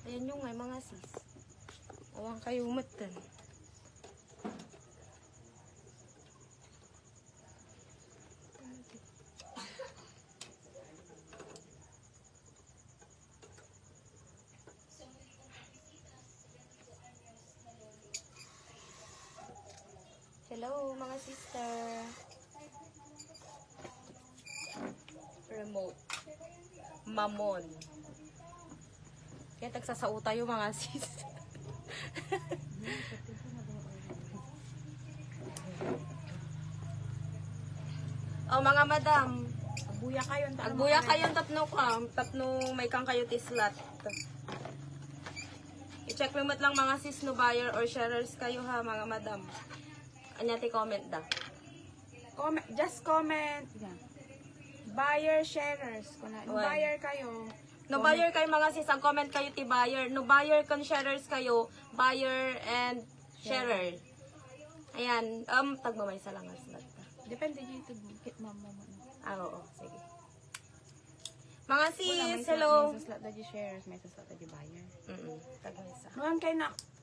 Ayan yung ngay mga sis. Awang kayo matan. Hello mga sister. Remote. Mamon. Kaya tagsasao tayo mga sis. Oh mga madam. Agbuya kayo. Agbuya kayo tapno may kang kayo tislat. I-check mo lang mga sis no buyer or sharers kayo ha mga madam. Anyati comment da. Just comment. Buyer, sharers. Kung buyer kayo. No buyer kayo mga sis, ang comment kayo ti buyer. No buyer kan sharers kayo, buyer and sharer. Ayan, tagmamay sa lang as lahat. Depende dito. Mama. Oo, sige. Mga sis, May hello. saslat na di shares, may saslat na di buyer. Tagmay sa.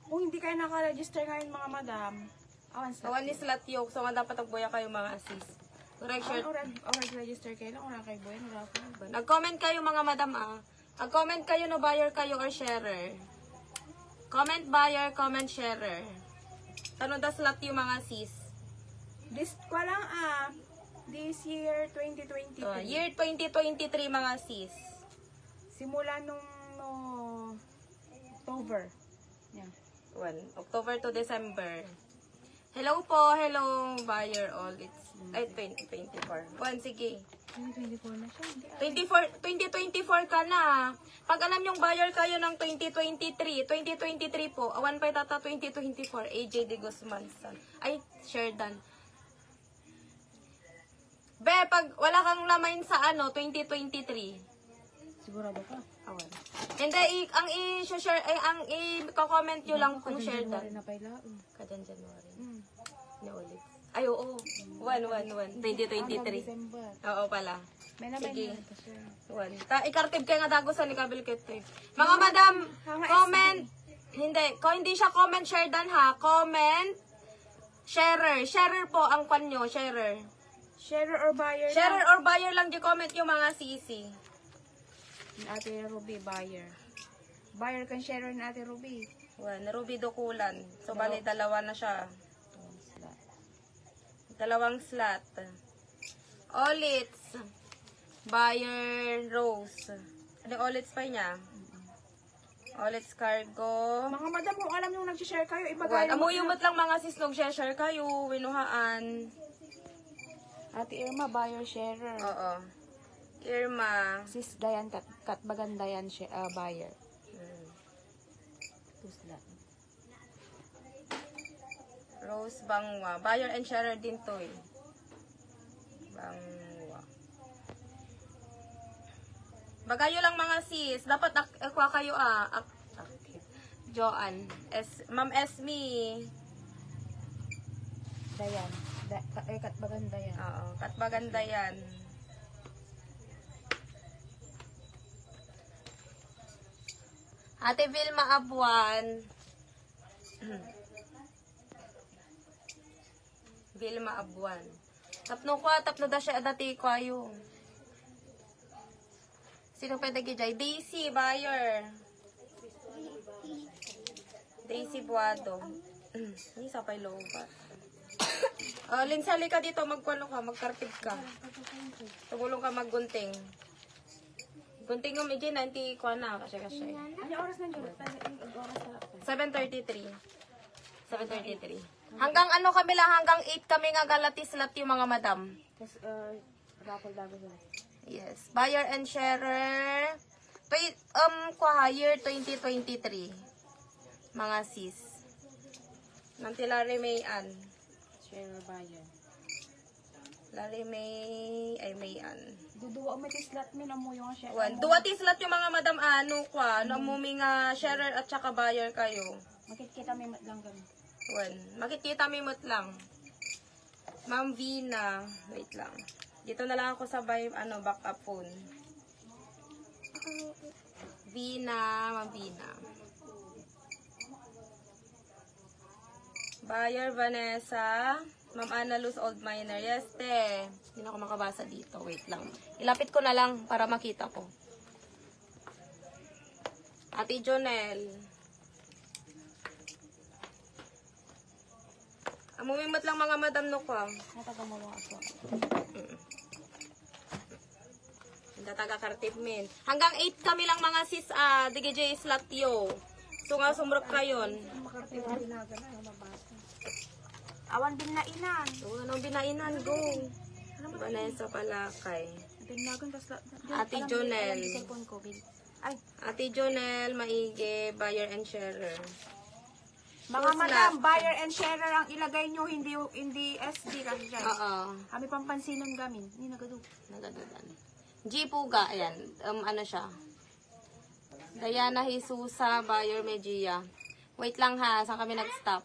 Kung hindi kayo naka-register ngayon mga madam, Awan ni slat yok, so nga dapat agbuya kayo mga sis. Correct shirt. register kayo lang, orang kayo boy, Nag-comment kayo mga madam Nag-comment kayo no buyer kayo or sharer. Comment buyer, comment sharer. Tanong da slat yung mga sis. This year 2023. Year 2023 mga sis. Simula nung October. Yeah. October to December. Hello po, hello buyer all. It's 2024. Sige. 2024 na siya. 2024 ka na. Pag alam yung buyer kayo ng 2023 po, awan pa tata 2024, AJ de Guzman son. Ay, Sherdan. Be, pag wala kang lamain sa 2023. Sigurado ka? Awan. Hindi, ang i-comment nyo lang kung Sherdan. Kadan January. Na ulit. Ay, oo. 2023. Oo pala. Sige. Ikartib kayo nga dago sa nikabil kito eh. Mga madam, comment. Kung hindi siya comment, Sherdan ha. Comment. Sharer. Sharer po ang panyo. Sharer. Sharer or buyer? Sharer or buyer lang di comment yung mga sisi. Ate Ruby, buyer. Buyer kan sharer ni Ate Ruby. Ruby Dokulan. So, bali, dalawa na siya. Dalawang slot. Olits. Buyer Rose. Ano Olits pa niya? Olits Cargo. Mga madam, kung alam nyo nag-share kayo, ibagay nyo. Amuyumot lang mga sislog share kayo. Winuhaan. Ate Irma, buyer sharer. Oo. Irma. Sis Dayan, Katbagan Dayan, buyer. Rose Bangwa. Buyer and sharer din to eh. Bangwa. Bagayo lang mga sis. Dapat akwa kayo Joan. Ma'am Esme. Dayan. Katbagan Dayan. Oo. Katbaganda yan. Ate Vilma Abuan. Vilma Abuan. Tapno da siya dati ko ayo. Sino pwede gijay? Daisy, buyer. Daisy Buado. Hindi sa pay loba. Linsali ka dito, magkwalo ka, magkarpid ka. Tumulong ka maggunting. Gunting mo, medyo 90 kwa na, kasi. Ano oras na dyan? 7:33. 7:33. Hanggang kami lang, hanggang 8 kami nga galatislat yung mga madam. Tapos, raffle dago sila. Yes. Buyer and sharer. Year 2023. Mga sis. Nanti Larry Mayan. Sharer buyer. Larry May, ay Mayan. Duduwa mo tislat mo na mo yung share. Duwa tislat yung mga madam namumi nga sharer at saka buyer kayo. Makikita may lang kami. Makikita mimot lang. Ma'am Vina. Wait lang. Dito na lang ako sa backup phone. Vina, Ma'am Vina. Buyer Vanessa, Ma'am Ana Luz Old Miner. Yes, te. Hindi na ako makabasa dito. Wait lang. Ilapit ko na lang para makita ko. Ate Jonel. Amumimot lang mga madam no ko. Natagawa ako. Taga kartip min. Hanggang 8 kami lang mga sis DGJ slot yo. So nga sumrok kayon. Awan binainan. So anong binainan go. Vanessa Palakay. Binagan tas Ate Jonel. cellphone ko, Bill. Ay, Ate Jonel, Maige, buyer and sharer. mga Yes, madam, buyer and sharer ang ilagay nyo, hindi SD kasi dyan. Oo. Kami pampansinon gamin. Hindi nagado. Nagadudan. G Puga, ayan. Ano siya? Diana Jesusa, buyer Megia. Wait lang ha, saan kami nag-stop?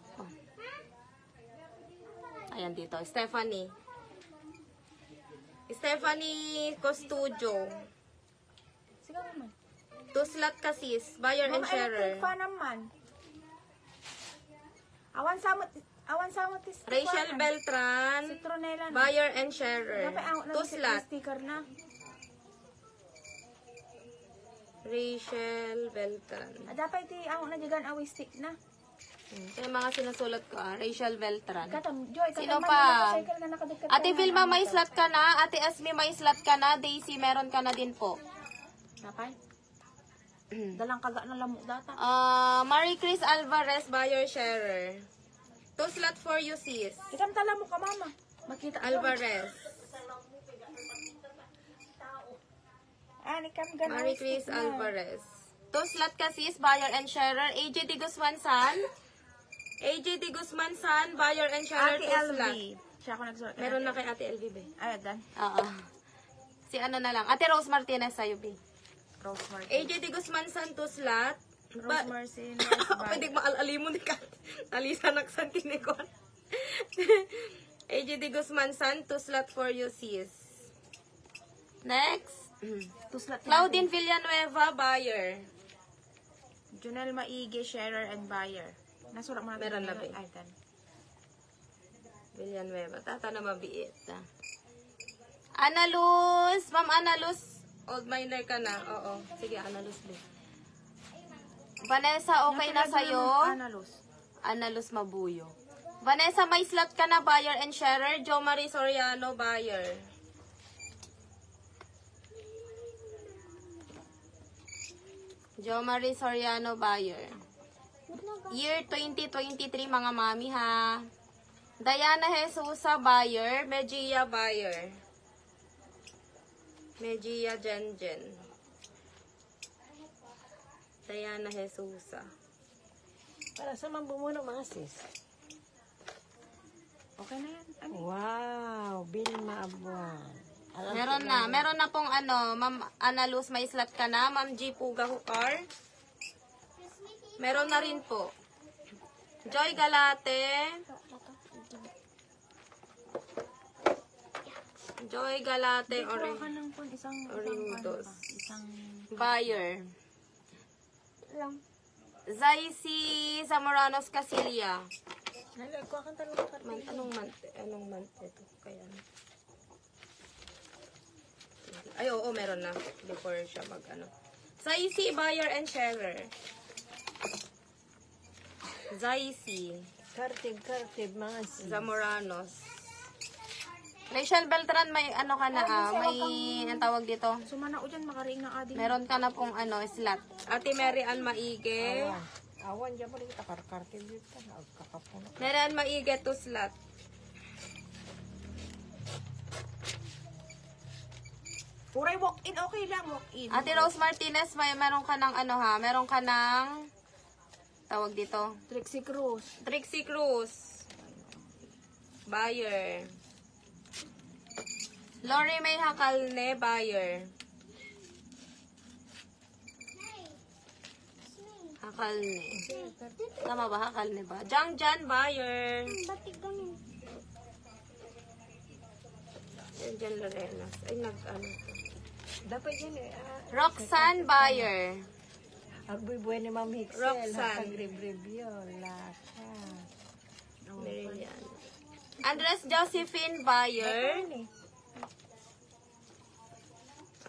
Ayan dito. Stephanie Costudio. Sige naman. Tuslat Kasis, buyer and Mga sharer. electric fan naman. Awan samot is Rachel Beltran, Citronella na. buyer and sharer. Dapat ang Tuslat. sticker na. Rachel Beltran. Dapat iti ang najagan awi stick na. Ito yung mga sinusulat ko Rachel Beltran. Katam, Joy, Sino katam pa? motorcycle na nakadagkat. Ate Vilma, may slot ka na. Ate Asmi, may slot ka na. Daisy, meron ka na din po. Dapat? Dalang kaga na lamok data. Marie Chris Alvarez, buyer sharer. 2 slot for you, sis. Kitam tala mo ka, mama. Makita Alvarez. Ani kam ganun. Marie Chris Alvarez. 2 slot ka, sis. Buyer and sharer. AJ Di Guzman San. AJ Di Guzman San, buyer and sharer. Ate 2 slot. LV. Siya ako nagsulat. Meron na kay Ate LV, be. Ay, dan. Oo. Si ano na lang. Ate Rose Martinez sa'yo, be. Rose Martin. AJ Di Guzman San, 2 slot. Rose Martin. Pwede maalalimun ni Kat. Alisa naksan kinikon. AJ Di Guzman San, 2 slot for you, sis. Next. Tuslat. Claudine Villanueva, buyer. Junel Maige, sharer and buyer. Nasulat mo na. Meron na, be. Ay, dan. Villanueva. Tata na mabiit. Ana Luz. Ma'am Ana Luz. Old miner ka na. Oo. Sige, Ana Luz, be. Vanessa, okay na sa'yo? Analos. Ana Luz Mabuyo. Vanessa, may slot ka na, buyer and sharer. Jo Marie Soriano, buyer. Jo Marie Soriano, buyer. Year 2023, mga mami, ha. Diana Jesusa, buyer. Megia, buyer. Megia Jenjen. Diana Jesusa. Para sa bumuno mga sis. Okay na yan. Ani. Wow, Vilma Abuan. Meron na pong Ma'am Ana Luz, may slot ka na. Ma'am G Puga Hukar. Meron na rin po. Joy Galate. Joy Galate, Kuha ka ng pun, isang Orindos. Isang Buyer. lang. Zaisi Zamoranos Casilia. Nalagko kang talong ka. Anong month ito? Kaya ay, oo, meron na. Before siya Zaisi, buyer and sharer. Zaisi. Kartib, mga sis. Zamoranos. Rachel Beltran, may ka na may ang tawag dito. Sumana o dyan, makariing ng adi. Meron ka na pong slot. Ate Mary Ann Maige. Awan dyan mo rin kartib dito. Nagkakapuno. Mary Ann Maige, 2 slot. Puray walk-in, okay lang, walk-in. Ate Rose Martinez, meron ka ng meron ka ng tawag dito. Trixie Cruz. Trixie Cruz. Buyer. Lori May Hakalne, buyer. Hakalne. Tama ba? Hakalne ba? Jangjan, buyer. Jangjan Lorenas. Ay, Dapat yan Roxanne, buyer. Ang buhay ni Ma'am Hixel. Roxanne. Nag-review. Laka. Meridian. Andres Josephine Bayer.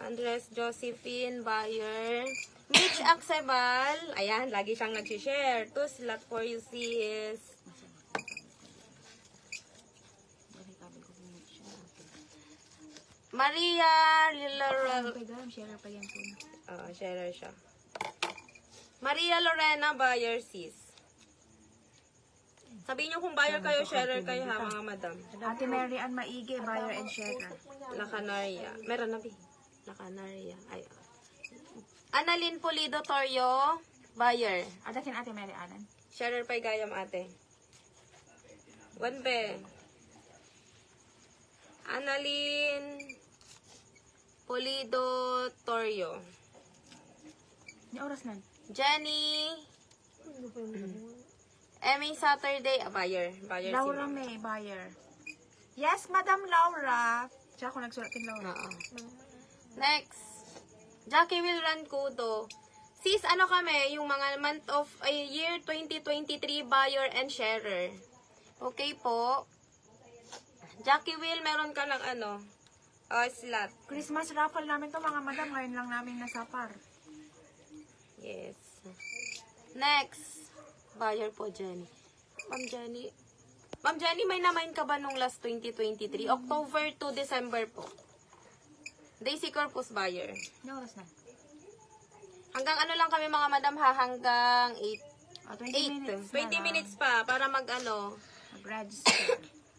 Andres Josephine Bayer. Mitch Aksebal. Ayan, lagi siyang nag-share. 2 slot for you, sis. Maria Lilaro. Share pa yan po. Sharer siya. Maria Lorena Bayer, sis. Sabihin niyo kung buyer kayo, sharer kayo ha, mga madam. Ate Mary Ann Maige, buyer and sharer. La Canaria. Meron na, La Canaria. Ay. Annalyn Pulido Torrio, buyer. Adakin Ate Mary Ann. Sharer pa'y gayam ate. Wanbe. Annalyn Pulido Torrio. Ni oras nan. Jenny. Emmy Saturday, buyer. Buyer si Laura ma'am. May, buyer. Yes, Madam Laura. Siya ako nagsulat kay Laura. Oo. Next. Jackie Will Rancudo. Sis, ano kami? Yung mga month of year 2023 buyer and sharer. Okay po. Jackie Will, meron ka ng ano? Slot. Christmas raffle namin to mga madam. Ngayon lang namin nasapar. Yes. Next. Buyer po, Jenny. Ma'am Jenny. Ma'am Jenny, may namain ka ba nung last 2023? October to December po. Daisy Corpus buyer. Ni oras nan. Hanggang ano lang kami mga madam ha? Hanggang 8. 20 minutes. 20 minutes pa para Mag-register.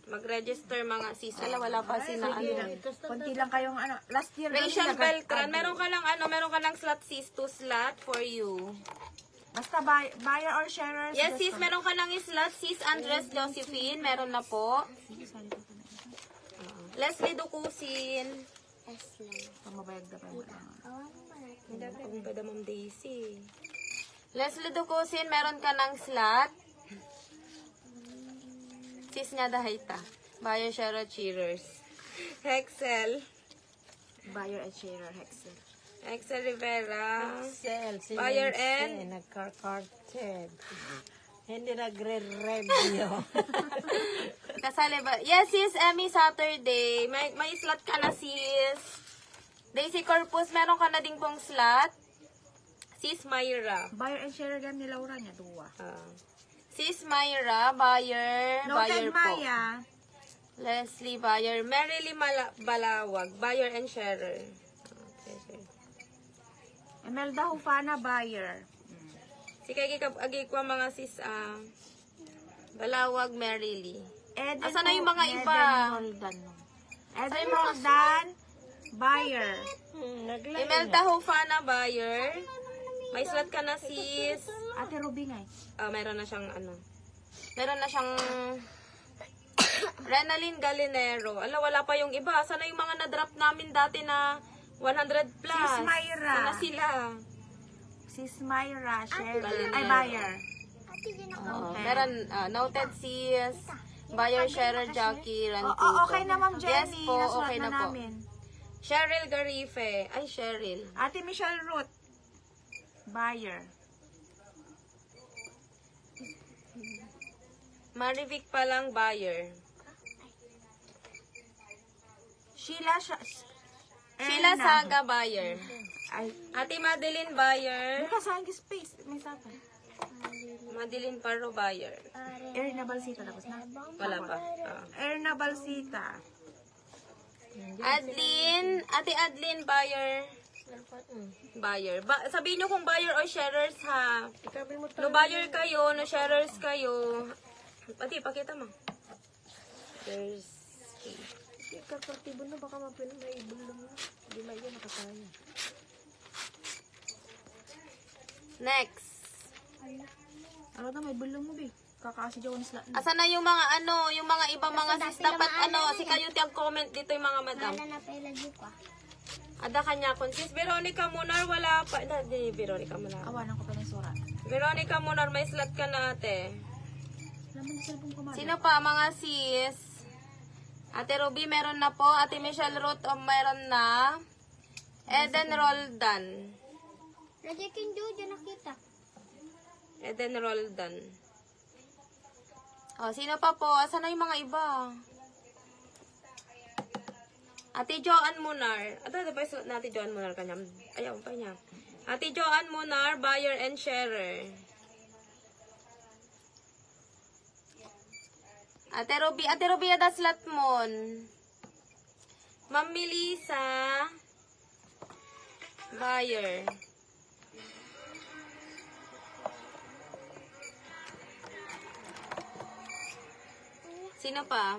mag-register mga sis. Ala, wala pa si na ano. Konti lang kayong ano. Last year Rachel kami Beltran, meron ka lang ano, meron ka lang slot sis, 2 slot for you. Basta buyer or sharer. Yes sis, meron ka lang slot sis. Andres Josephine, meron na po. Leslie Ducusin. Pamabayag na pa yung Ang bada Ma'am Daisy. Leslie Ducusin, meron ka ng slot. Sis nga dahita. Buyer, sharer, cheerers. Hexel. buyer and sharer Hexel. Hexel Rivera. Hixel. Si Buyer Hixel, and? nagka-carted. Hindi nagre-review. Kasali ba? Yes, sis. Emmy Saturday. May slot ka na, sis. Daisy Corpus, meron ka na ding pong slot. Sis Myra. Buyer and sharer gan ni Laura niya. Duwa. Sis Myra, buyer. Buyer Noted po. Maya. Leslie, buyer. Merrily Balawag, buyer and sharer. Okay. Emelda Hufana, buyer. Sige, agi ko mga sis, Balawag, Merrily. Eden Asan na yung mga iba? Eden Roldan, buyer. Imelda Hofana, buyer. May slot ka na, sis. Ate Ruby nga eh. Meron na siyang ano. Meron na siyang Renalyn Galinero. Ala, wala pa yung iba. Sana yung mga na-drop namin dati na 100 plus. Sis Myra. Sana sila. Sis Myra, sharer. Galinero. Ay, buyer. Oo. Meron, noted sis. Buyer, sharer, Jackie, Rancudo. Okay na, Ma'am Yes Jenny. po, Nasulat okay na na po. namin. Cheryl Garife. Ay, Cheryl. Ate Michelle Ruth, buyer. Marivic pa lang, buyer. Sheila Sheila Saga, buyer. Ay, Ate Madeline, buyer. hindi ka sa aking space. May sapa. Madeline Paro, buyer. Erna Balsita, tapos na. Wala pa. Erna Balsita. Adeline, Ate Adeline, buyer. Buyer. Sabihin nyo kung buyer or sharers ha. No buyer kayo, no sharers kayo. Pati, pakita mo. There's Kakartibo na baka may ibulong na. Hindi may yun nakakaya. next. Ano na, may bulong mo, be. Kakaasi Jowan sila. Asan na yung mga ano, yung mga ibang mga sis dapat ano, si kayo tiyang comment dito yung mga madam. Ada kanya kon sis Veronica Munar wala pa. Di Veronica Munar. Awanan ko pa ng surat. Veronica Munar may slot ka na ate. Laman yung cellphone ko, Sino pa mga sis? Ate Ruby meron na po. Ate Michelle Ruth meron na. Eden Roldan. Project yung Jojo nakita. Eden Roldan. Oh, sino pa po? Asan na yung mga iba? Ate Joanne Munar. Ito ba yung Ate Joanne Munar kanya? Ayaw pa niya. Ate Joanne Munar, buyer and sharer. Ate Ruby Adaslat Mon. Ma'am Melissa, buyer. Sino pa?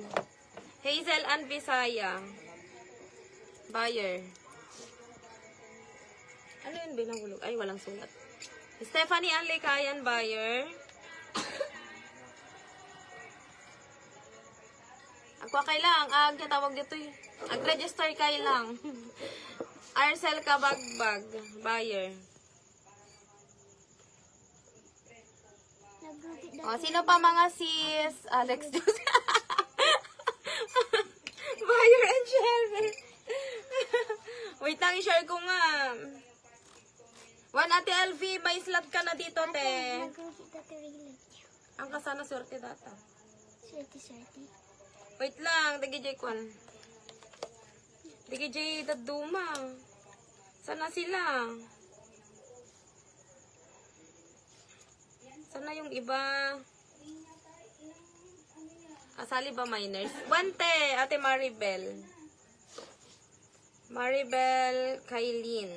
Hazel Ann Visaya. Buyer. Ano yun binahulog? Ay, walang sulat. Stephanie Ann Likayan, buyer. Ako kailang. Ang tawag dito eh. Ag-register kailang. Arcel Kabagbag, buyer. O, sino pa mga sis? Alex Jose. Buyer and sharer. Wait lang, i-share ko nga. One Ate LV, may slot ka na dito, te. Ang kasana swerte data. Swerte. Wait lang, Dagi Kwan. Dagi Daduma. Sana sila? Sana yung iba? Asali ba minors? Wante, Ate Maribel. Maribel Kailin.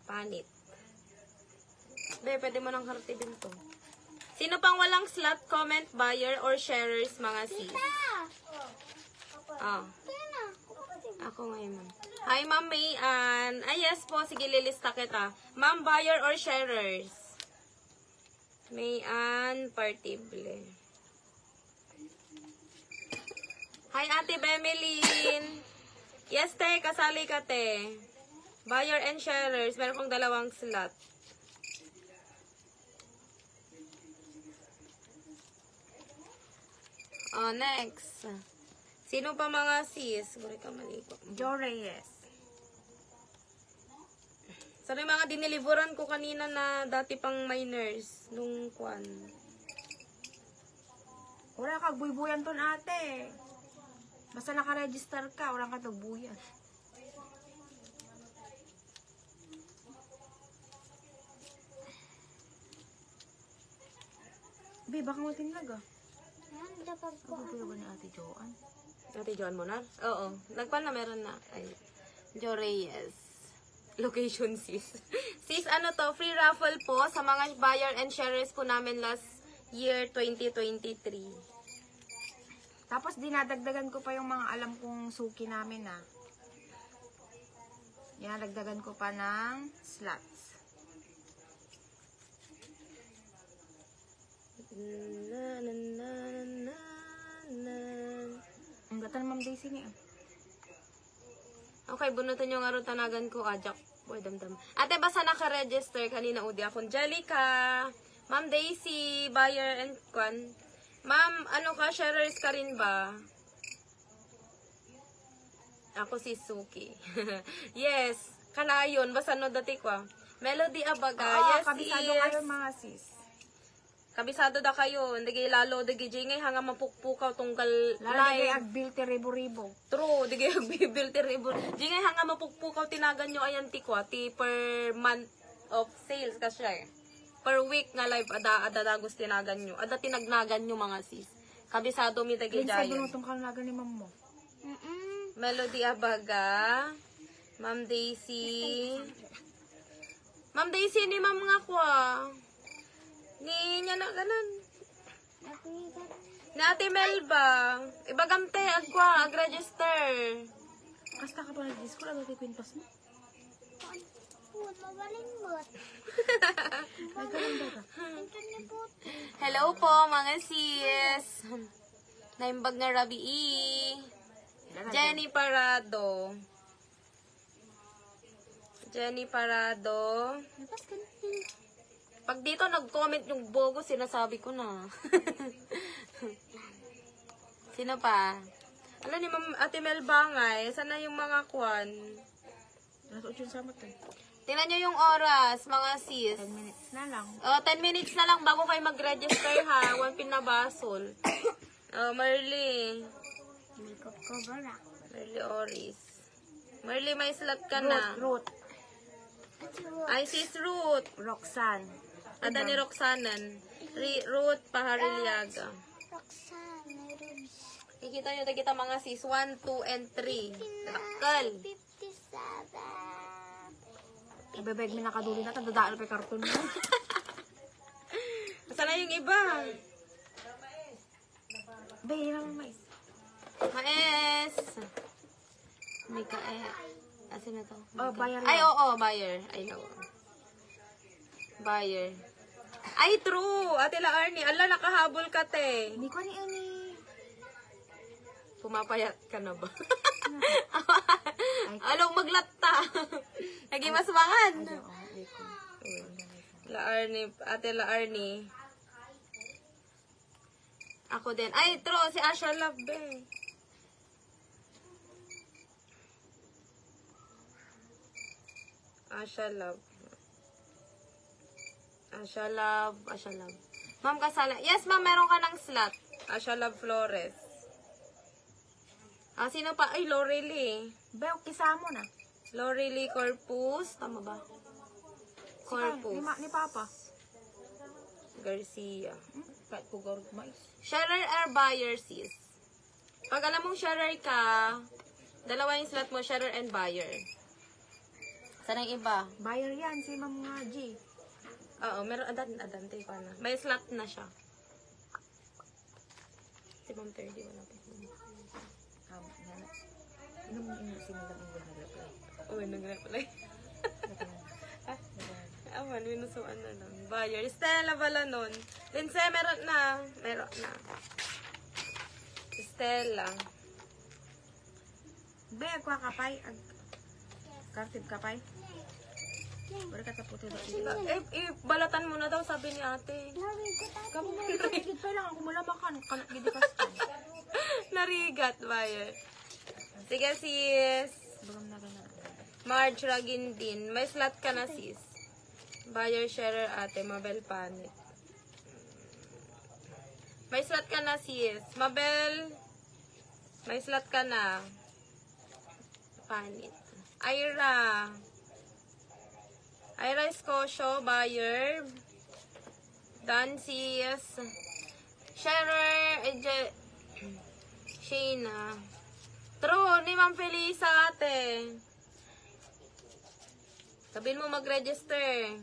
Panit. Pwede mo nang hartibin to. Sino pang walang slot, comment, buyer, or sharers, mga sis? Ah. Ako ngayon, ma'am. Hi, Ma'am May Ann. Ah, yes po. Sige, lilista kita. Ma'am, buyer, or sharers? May Ann Partible. Hi, Ate Bemelin. Yes, te. Kasali ka, te. Buyer and sharers. Meron kong 2 slot. Oh, next. Sino pa mga sis? Guri ka maligo. Joe Reyes. Sana yung mga dineliveran ko kanina na dati pang minors. Nung kwan. Wala kang buy-buyan ton ate. Basta nakaregister ka, wala kang buyan. Be, baka mo tinlag ah. Ano ba ni Ate Joanne? Ate Joan mo na? Oo. Nagpan na meron na. Ay. Jo Reyes. Location sis. Sis, ano to? Free raffle po sa mga buyer and sharers po namin last year 2023. Tapos dinadagdagan ko pa yung mga alam kong suki namin ah. Yan, dagdagan ko pa ng slots. Na, na, na, na, na. Ang gatan Ma'am Daisy niya. Okay, bunutin yung aron tanagan ko. Ajak. Boy, damdam. Ate, basta naka-register kanina udi akong Angelica. Ma'am Daisy, buyer and kwan. Ma'am, ano ka? Sharers ka rin ba? Ako si Suki. Yes. Kanayon. Basta no dati ko. Melody Abaga. Oo, Yes, kabisado yes. kayo mga sis. Kabisado da kayo. Hindi lalo. Digi ngay hanga mapukpukaw tunggal Lalo live. na agbilte ribo-ribo. True, di kayo bibilti ribbon. Di nga hanga mapukpukaw tinagan nyo ayan ti kwa, ti per month of sales kasi eh. Per week nga live ada dagos tinagan nyo. Ada tinagnagan nyo mga sis. Kabisado mi dagi Linsay, dayon. bunutong ka naga ni Ma'am mo. Melody Abaga. Ma'am Daisy. Ma'am Daisy ni Ma'am nga kwa. Ni niya na ganan. Ni Ate Melba. Ibagamte agwa ag-register. Kasta ka pa nag-disco, ano kay Queen Pass mo? Hello po mga sis. Naimbag na Rabii. Jenny Parado. Jenny Parado. Pag dito nag-comment yung bogo, sinasabi ko na. Sino pa? Ano ni Ma'am Ate Mel Bangay? Sana yung mga kwan? Nasa 8 sa mata. Tingnan nyo yung oras, mga sis. 10 minutes na lang. 10 minutes na lang bago kayo mag-register ha. 1 pin na basol. Marley. Makeup cover na. Marley Oris. Marley, may slot ka na. Ruth. Ay, sis Ruth. Roxanne. Ada ni Roxanan. Ruth Pahariliaga. Roxanne, mayroon Ikita nyo, kita mga sis. 1, 2, and 3. Takal. 57. Ibebeg mo nakaduli na. Tandadaan pa yung karton mo. Saan na yung iba? Bay, yun naman mais. Maes. Mika asin na to? Oh, buyer Ay, yan. oo, buyer. I know. Buyer. Ay, true. Ate La Arnie. Ala, nakahabol ka, te. Hindi ko ni ani. Pumapayat ka na ba? Along maglatta. Naging masmangan. La Arnie. Ate La Arnie. Ako din. Ay, true. Si Asha Love, eh. Asha Love. Asha Love. Asha Love. Ma'am Kasala. Yes, ma'am. Meron ka ng slot. Asha Love Flores. Sino pa? Ay, Lorely. Bay, kisamo na. Lorely Corpus. Tama ba? Corpus. Ni Papa. Garcia. Kahit ko gawag mais. Sharer or buyer, sis? Pag alam mong sharer ka, dalawa yung slot mo, sharer and buyer. Saan ang iba? Buyer yan, si Ma'am G. Oo, meron adante pa na. May slot na siya. Si Ma'am 30, wala pa. Simulang ang nag-reply. Uy, nag-reply. Awan, minusuan na lang. Buyer. Stella Balanon. Lindsay, meron na. Meron na. Stella. Bay, agkakapay. Kartib kapay. Bari ka taputo dito. Balatan mo na daw, sabi ni ate. Kamu mo ito, higit pa lang. Kung mula makan, gidi ka sa Narigat, buyer. Sige, sis. bagam na gana. Marge Ragindin. May slot ka na, sis. Buyer, sharer, ate. Mabel Panit. May slot ka na, sis. Mabel. May slot ka na. Panit. Ira. Ira Escocio, buyer. Dancies. Sharer, Shayna. True, ni Ma'am Felisa, ate. Sabihin mo mag-register.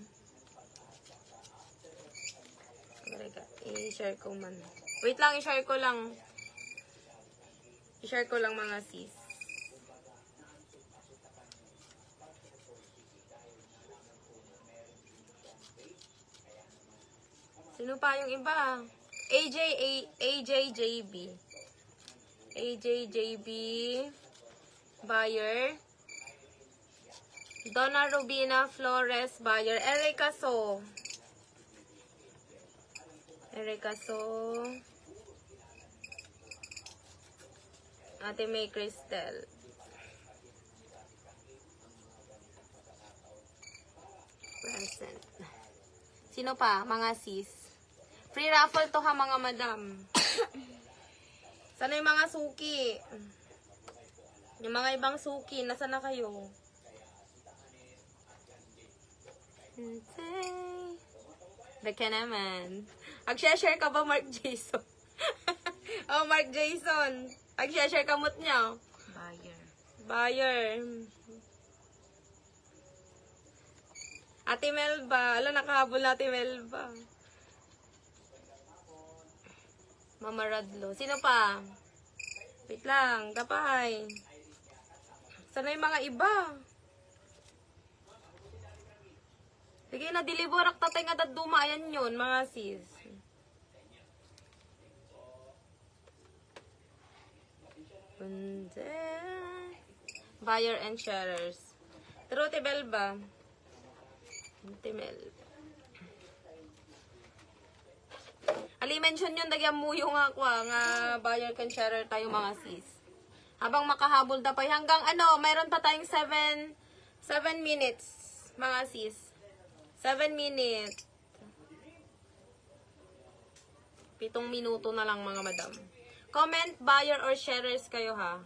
I-share ko man. Wait lang, i-share ko lang. I-share ko lang mga sis. Sino pa yung iba? AJJB. AJJB. Buyer. Donna Rubina Flores. Buyer. Erica So. Erica So. Ate May Cristel. Present. Sino pa? Mga sis. Free raffle to ha, mga madam. Sana yung mga suki? Yung mga ibang suki, nasa na kayo? Baka naman. Mag-share ka ba, Mark Jason? Oh, Mark Jason. Mag-share ka mo't niya. Buyer. Buyer. Ate Melba. Ala, nakahabol na Ate Melba. Mama Radlo. Sino pa? Wait lang. Kapay. Sana yung mga iba? Sige na, diliburak tatay nga daduma. Ayan yun, mga sis. Buyer and sharers. Pero Tibel ba? Timel. Ali mention yun, dagyan mo yung nga buyer and sharer tayo mga sis. Habang makahabol tapay hanggang ano, mayroon pa tayong 7 minutes. mga sis. 7 minutes. 7 minuto na lang mga madam. Comment, buyer or sharers kayo ha.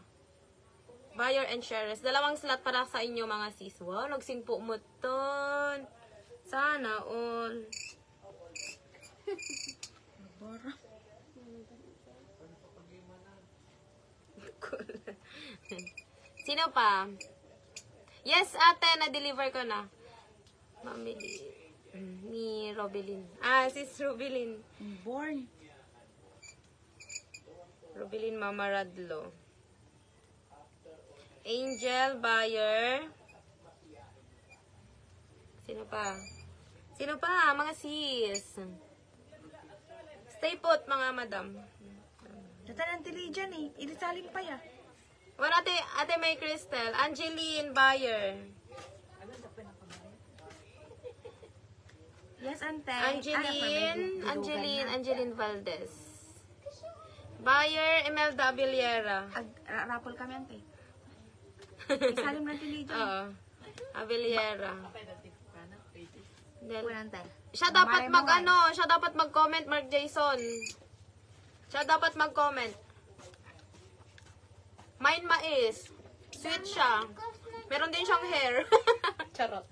Buyer and sharers. 2 slot para sa inyo mga sis. Wow, nagsingpo mo ton. Sana all. Sino pa? Yes, ate, na-deliver ko na. Mamili. Ni Robilin. Sis Robilin. Born. Robilin Mamaradlo. Angel, buyer. Sino pa? Sino pa, mga sis? Stay put, mga madam. Datan ang tili dyan eh. Ilisalin pa ya. Well, ate May Crystal. Angeline, buyer. Yes, ante. Angeline Valdez. Buyer, Imelda Abiliera. Rapol kami, ante. Isalim ng tili dyan. Oo. Abiliera. Kuya, ante. Siya dapat siya dapat mag-comment, Mark Jason. Siya dapat mag-comment. Mine mais. Sweet siya. Meron din siyang hair. Charot.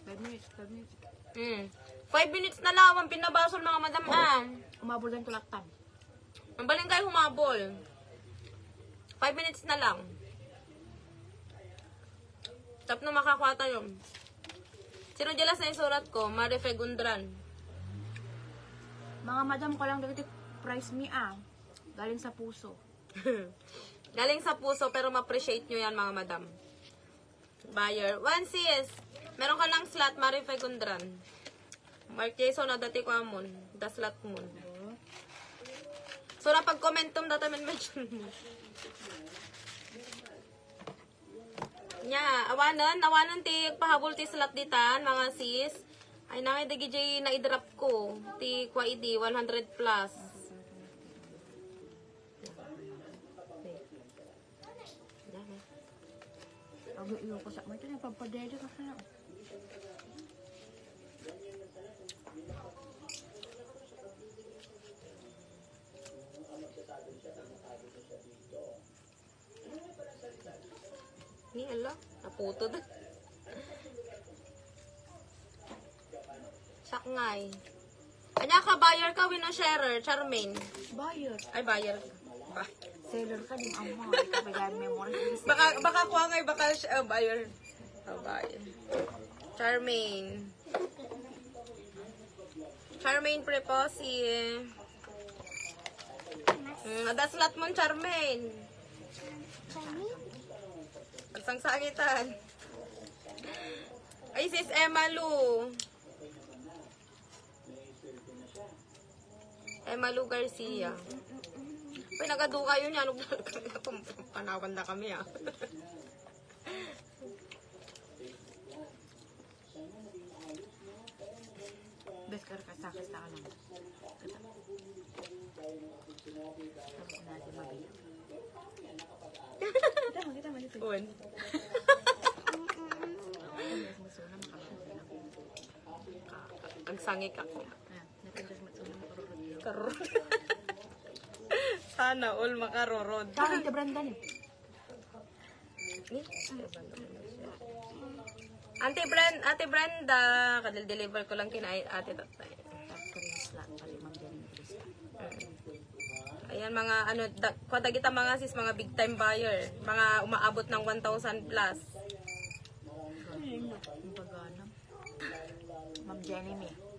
5 minutes. 5 minutes na lang ang pinabasol mga madam. Umabol ng tulaktan. Ang baling kayo humabol. 5 minutes na lang. Tap na makakuha tayo. Sino jelas na yung surat ko? Marife Gundran. Mga madam ko lang dito price me galing sa puso. Galing sa puso pero ma-appreciate nyo yan mga madam. Buyer. 1 sis. Meron ka lang slot Marife Gundran. Mark Jason na dati ko amon. Da slot mo. So na pag-commentum data men mention mo. Nya, awanan ti pahabol ti slot ditan mga sis. Ay nangay dagi na i-drop ko. Ti kwa ID 100 plus. Iyo ko sa mo ito pagpadede ka sa. Ni ala, naputo da. Sakngay. Anya ka buyer ka wino sharer, Charmaine. Buyer. Ay buyer. Seller ka din ang mga kapag memory. Baka kuha ngay baka buyer. Buyer. Charmaine. Charmaine Preposi. Adaslat mo Charmaine. Pagsangsangitan. Ay, sis Emma Lu. Emma Lu Garcia. Pinagaduka yun yan. Panawan na kami Beskar ka sa kasta ka lang. Tapos natin mabilang. Kita mo dito. Un. Ang sangik ako. Karorod. Sana all makarorod. Saan ka Brenda ni? Ate Brenda, kadil-deliver ko lang kina ate tatay. Ayan mga kwata kita mga sis, mga big time buyer. Mga umaabot ng 1,000 plus.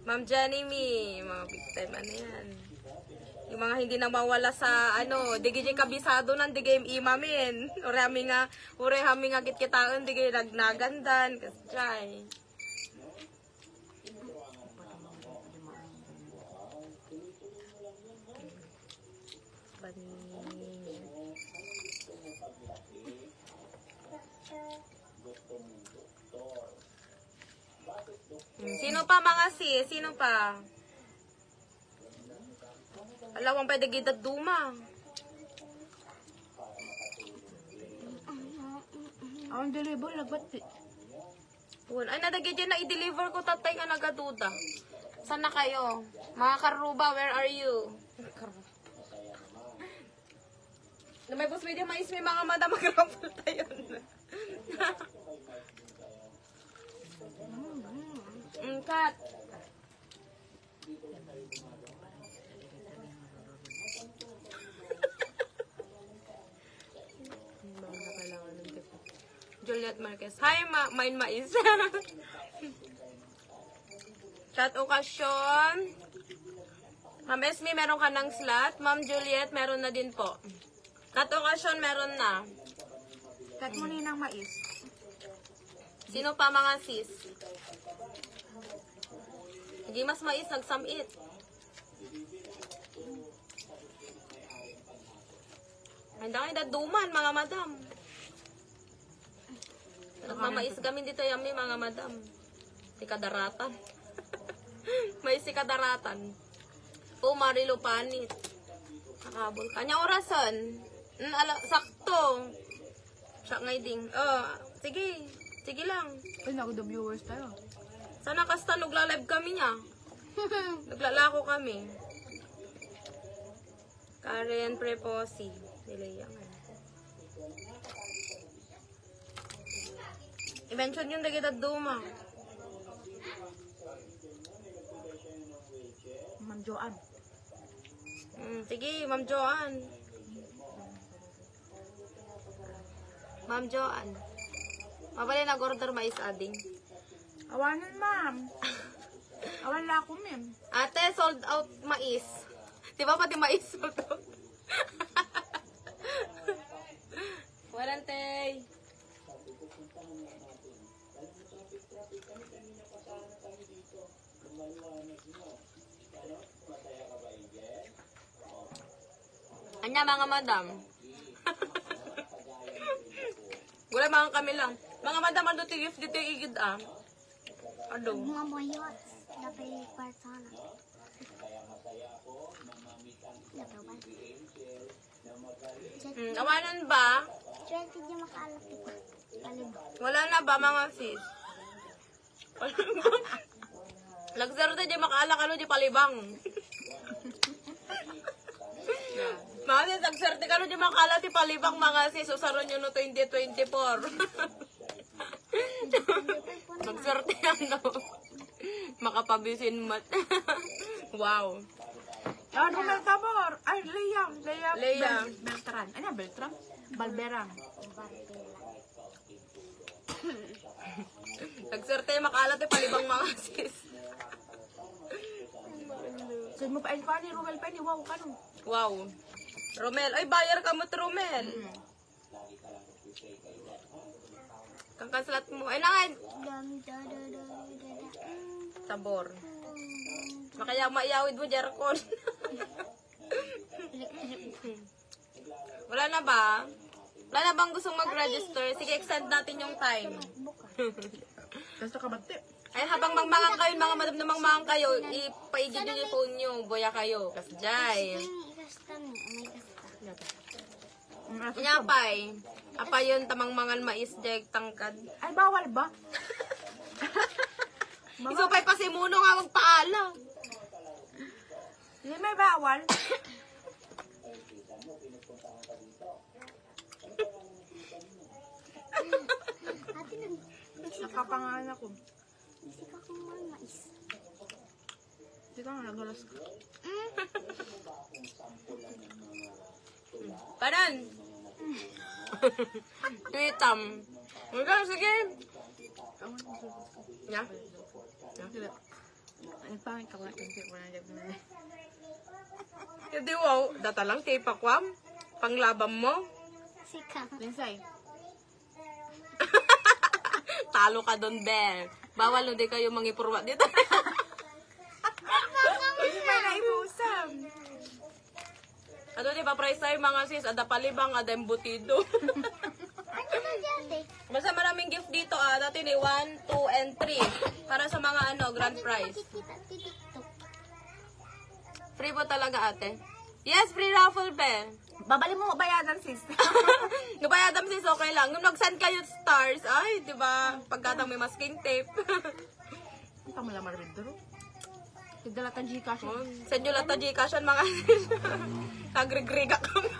Ma'am Jenny Me, mga big time ano yan. Yung mga hindi na mawala sa digay kabisado ng digay imamin. Ure hami nga kitkitaon digay nagnagandan kasjay. Sino pa mga sis? Sino pa? Alawang pwede gidad duma. Ang deliver, lagbat. Ay, nadagay dyan na i-deliver ko, tatay nga nagaduda. Saan na kayo? Mga karuba, where are you? Na may boss video, mais may mga madam, mag-raffle tayo. Kat. Juliet Marquez. Hi, Mine Mais. Chat okasyon. Ma'am Esme, meron ka ng slot. Ma'am Juliet, meron na din po. Chat okasyon, meron na. Kat mo ng mais. Sino pa mga sis? Hindi mas mais, nagsamit. Handa kayo daduman, mga madam. Nagmamais kami dito yami, mga madam. Si kadaratan. May si kadaratan. O Marilo Panit. Nakabol. Kanya orasan. Sakto. Siya ngay ding. Sige. Sige lang. Ay, naku, viewers tayo. Sana kasta nagla-live kami niya. Naglalako kami. Karen Preposi. Nilayangan. I-mention yung dagitad duma. Ma'am Joanne. Sige, Ma'am Joanne. Ma'am Joanne. Mabali nag-order mais ading. Awanan, ma'am. Awan na ako, ma'am. Ate, sold out mais. Di ba pati mais sold out? Warante. Anya mga madam. Wala mga kami lang. Mga madam, ano ito gift dito igid ah. Ano? Mga boyot. Dapat kwartana. Awanan ba? 20 di makaalap ito. Wala na ba mga sis? Wala na ba? Lagsaro tayo di makaalak ano di palibang. Mga sis, nagserte ka no di makaalak di palibang mga sis. Usaron nyo no 2024. Nagserte ano. Makapabisin mat. Wow. Ano, Meltabor? Ay, Leia. Beltran. Ano, Beltran? Balberang. Nagserte makaalak di palibang mga sis. Saan mo pa, ni Romel pa, wow, kanong. Wow. Romel. Ay, bayar ka mo, Romel. Kangkaslat mo. Ay, nangan. Sabor. Makaya maiyawid mo, Jerkon. Wala na ba? Wala na bang gustong mag-register? Sige, extend natin yung time. Gusto ka bati? Ay, habang mangmangang kayo, mga madam na mangmangang kayo, ipaigid nyo yung phone nyo. Boya kayo. Kasjay. Inyapay. Apa yun, tamang mangan mais, jeg, tangkad. Ay, bawal ba? Isupay pa si Muno nga magpaala. Hindi may bawal. Nakapangalan ako. Hindi ka nga nagalas ka. Paran. Tweetam. Sige, sige. Ya. Ang pangit ka wala kang wala na. Hindi wow. Data lang kay Pakwam. Panglabam mo. Linsay. Talo ka doon, Bel. Bawal hindi kayo mangipurwa dito. Hindi may naibusam. Ano di ba price tayo mga sis? Ada palibang, ada embutido. Basta maraming gift dito ah. Dati ni 1, 2, and 3. Para sa mga ano, grand prize. Free po talaga ate. Yes, free raffle, Bel. Babalik mo bayadan, sis. Nabayadam sis, okay lang. Nung nag-send kayo stars, ay, di ba? Pagkatang may masking tape. Ito mo lang maribidro. Tigdala ka Gcash. Oh, send nyo lang ta Gcash yan, mga agrigrega kami.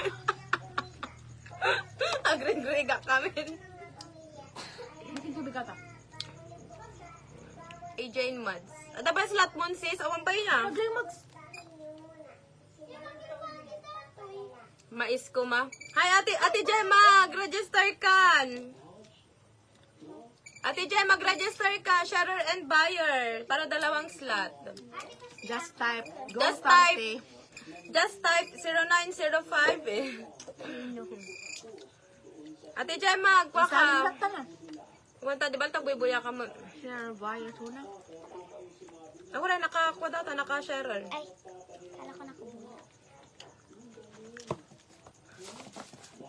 Agrigrega kami. Bakit tubig ka ta? AJ Mads. Ada ba slot mo sis? Awan pa niya. Madlay mags. Mais ko ma. Hi Ate Gemma, mag-register ka. Ate Gemma, mag-register ka, sharer and buyer para dalawang slot. Just type. Go Just party. Just type 0905 eh. Ate Gemma, agwa ka. Isalim ka na. Wanta, di ba tagbuy-buya ka mo? Share buyer tuna. Ako rin, nakakuha daw, naka-sharer. Ay, kala ko nakabulo.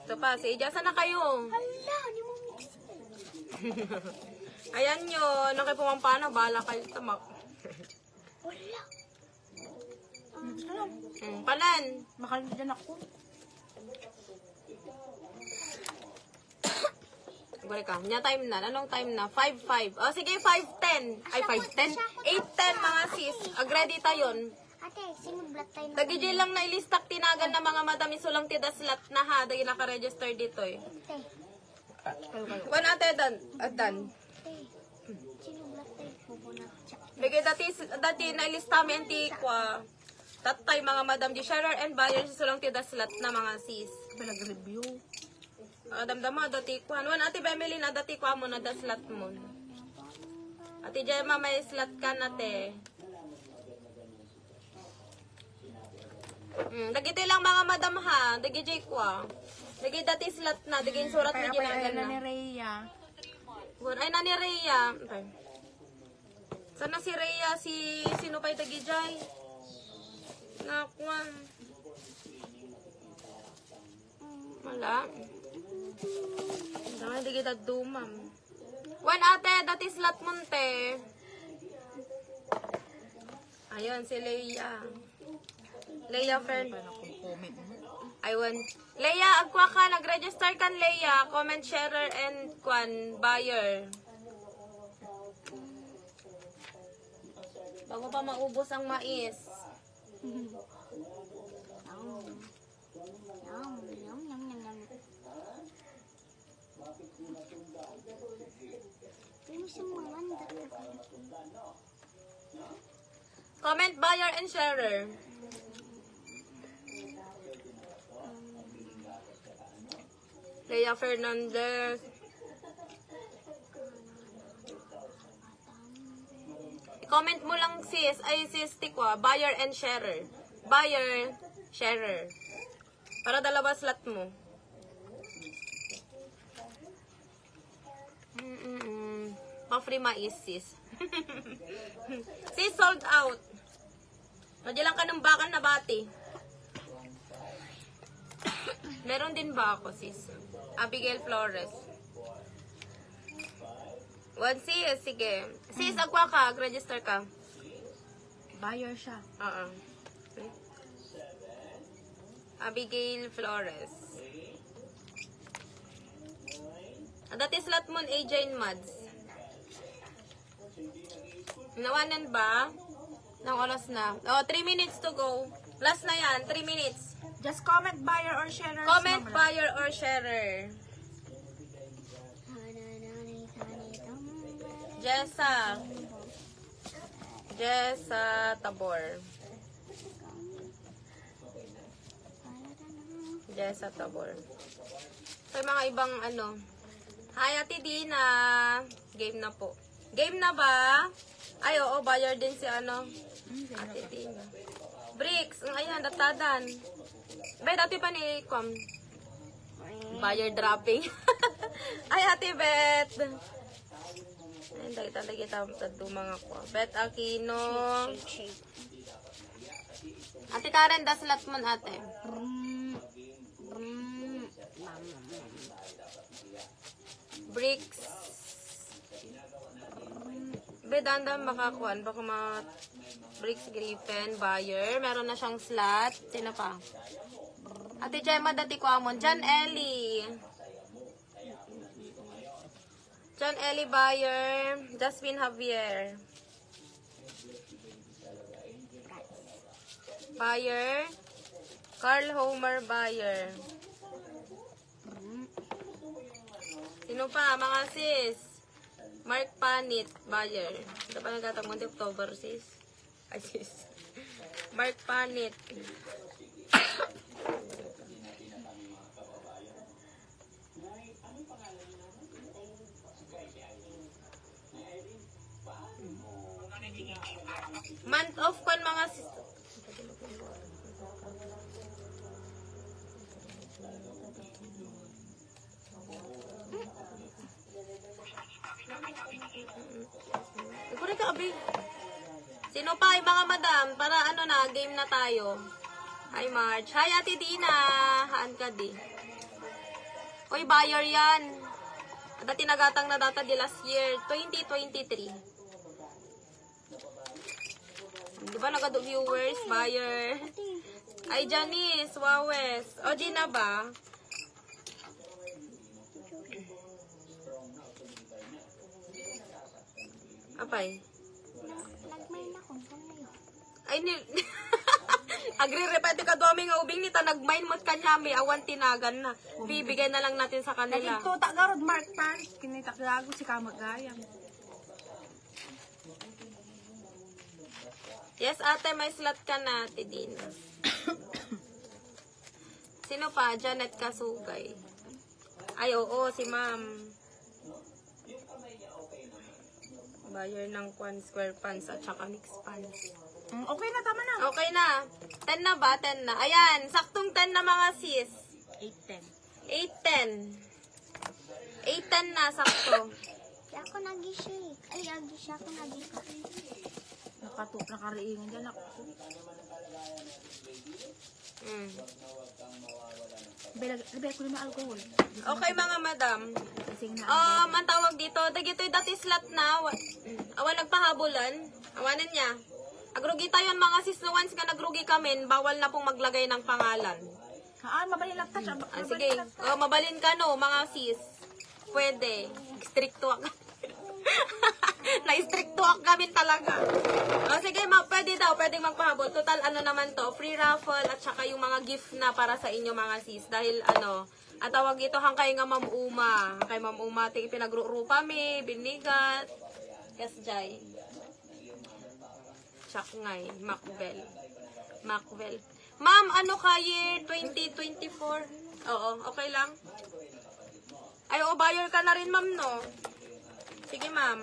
Ito pa, si Ija, sana kayo? Hala, hindi mo mix. Ayan yun, nakipumampano, bahala kayo tamak. Wala. Gusto lang. Palan. Makalim dyan ako. Balik ka. Nya time na. Anong time na? 5:05. O sige, 5:10. Ay, 5:10. 8:10 mga sis. Agredi tayon. Ate, sino blood tayo na? Dagi lang na ilistak tinagan na mga madam isulang tidaslat na ha. Dagi naka-register dito eh. Ate, Kung ate dan. Adan. sino blood tayo? Pupunat. Bigay dati na ilista mi antikwa. Tatay mga madam di sharer and buyer isulang tidaslat na mga sis. Pinag-review. Damdama dati kwa. Wan ate Bemelin na dati kwa mo na daslat mo. Ate Gemma may slat ka na te. Dagiti lang mga madam ha. Dagi jay kwa. Dagi dati slat na. Dagi yung surat na Kaya ginagan na na. ni Rhea. Ay na ni Rhea. Okay. Sana si Rhea, sino pa'y dagi jay? Nakwan. Wala. Dami di kita dumam. Wan ate, dati slat munte. Ayun, si Leia. Leia Fern. Comment mo. Ayun. Leia, agwa ka. Nag-register kan Leia. Comment, sharer, and kwan, buyer. Bago pa maubos ang mais. Comment, buyer, and sharer. Leia Fernandez. Comment mo lang sis, ay sis Tikwa, buyer and sharer. Buyer, sharer. Para dalawa slot mo. Pa-free mais sis. Sis, sold out. Madyalang ka ng bakan na bati. Meron din ba ako sis? Abigail Flores. One sis, sige. Sis, agwa ka, register ka. Buyer siya. Oo. Abigail Flores. Dati slot mo AJ Mads. Nawanan ba? Nang oras na. Oh, 3 minutes to go. Last na yan, 3 minutes. Just comment buyer or sharer. Comment, buyer, or sharer. Jessa. Jessa Tabor. Jessa Tabor. So, yung mga ibang ano. Hi, Ate Dina. Game na po. Game na ba? Ay, oo, buyer din si ano. Ate Dina. Bricks. Ayan, datadan. Bay, dati pa ni Kwam. Buyer dropping. Ay, Ate Beth. Ay, dagdag kita mga ko. Beth Aquino. Ate Karen, daslat mo ate. Bricks. Bedanda makakuan. Baka Bricks Griffin, buyer. Meron na siyang slot. Sino pa? Ate Gemma dati ko amon. John Ellie. John Ellie Bayer. Jasmine Javier. Bayer. Carl Homer Bayer. Sino pa? Mga sis. Mark Panit Bayer. Ito pa nagtatagmon di October sis. Ay sis. Mark Panit. Month of kwan mga sis. Ikunin ka, abi. Sino pa ay mga madam? Para ano na, game na tayo. Hi, March. Hi, Ate Dina. Haan ka di. Uy, buyer yan. Dati nagatang na data di last year, 2023. Di ba nagado viewers, buyer? Ay, Janice, Wawes. O, Gina ba? Apay? Nagmain ako. Ay, agri-repete ka domi nga ubing nita nagmain mo kanya may awan tinagan na. Bibigay na lang natin sa kanila. Naging tuta garod Mark Pan. Kinita gago si Kamagayang. Yes, ate, may slot ka na, Ate Dina. Sino pa? Janet Kasugay. Ay, oo, si ma'am. Buyer ng square pants at saka mixed pants. Okay na, tama na. Okay na. 10 na ba? 10 na. Ayan, saktong 10 na mga sis. 8-10. 8-10. 8-10 na, sakto. Kaya ako nag-isip. Ay, ag-isip ako nag-isip. Nakariingan dyan ako. Labay ko naman alcohol. Okay, mga madam. Kasi na. Ang tawag dito, dagito'y dati slot na. Awan nagpahabulan. Awanan niya. Agrugi tayo mga sis no once nga nagrugi kami, bawal na pong maglagay ng pangalan. Mabalin lang touch. Sige, mabalin ka no, mga sis. Pwede. Stricto ako. Na-stricto ako kami talaga. Sige, pwede daw, pwedeng magpahabol. Total, ano naman to, free raffle at saka yung mga gift na para sa inyo mga sis. Dahil ang tawag ito, hangkay nga Ma'am Uma. Hangkay Ma'am Uma, pinagrurupa mi, binigat. Yes, Jai. Chak ngay, Macbel. Ma'am, ano ka year 2024? Oo, okay lang. Ay, buyer ka na rin, ma'am, no? Sige, ma'am.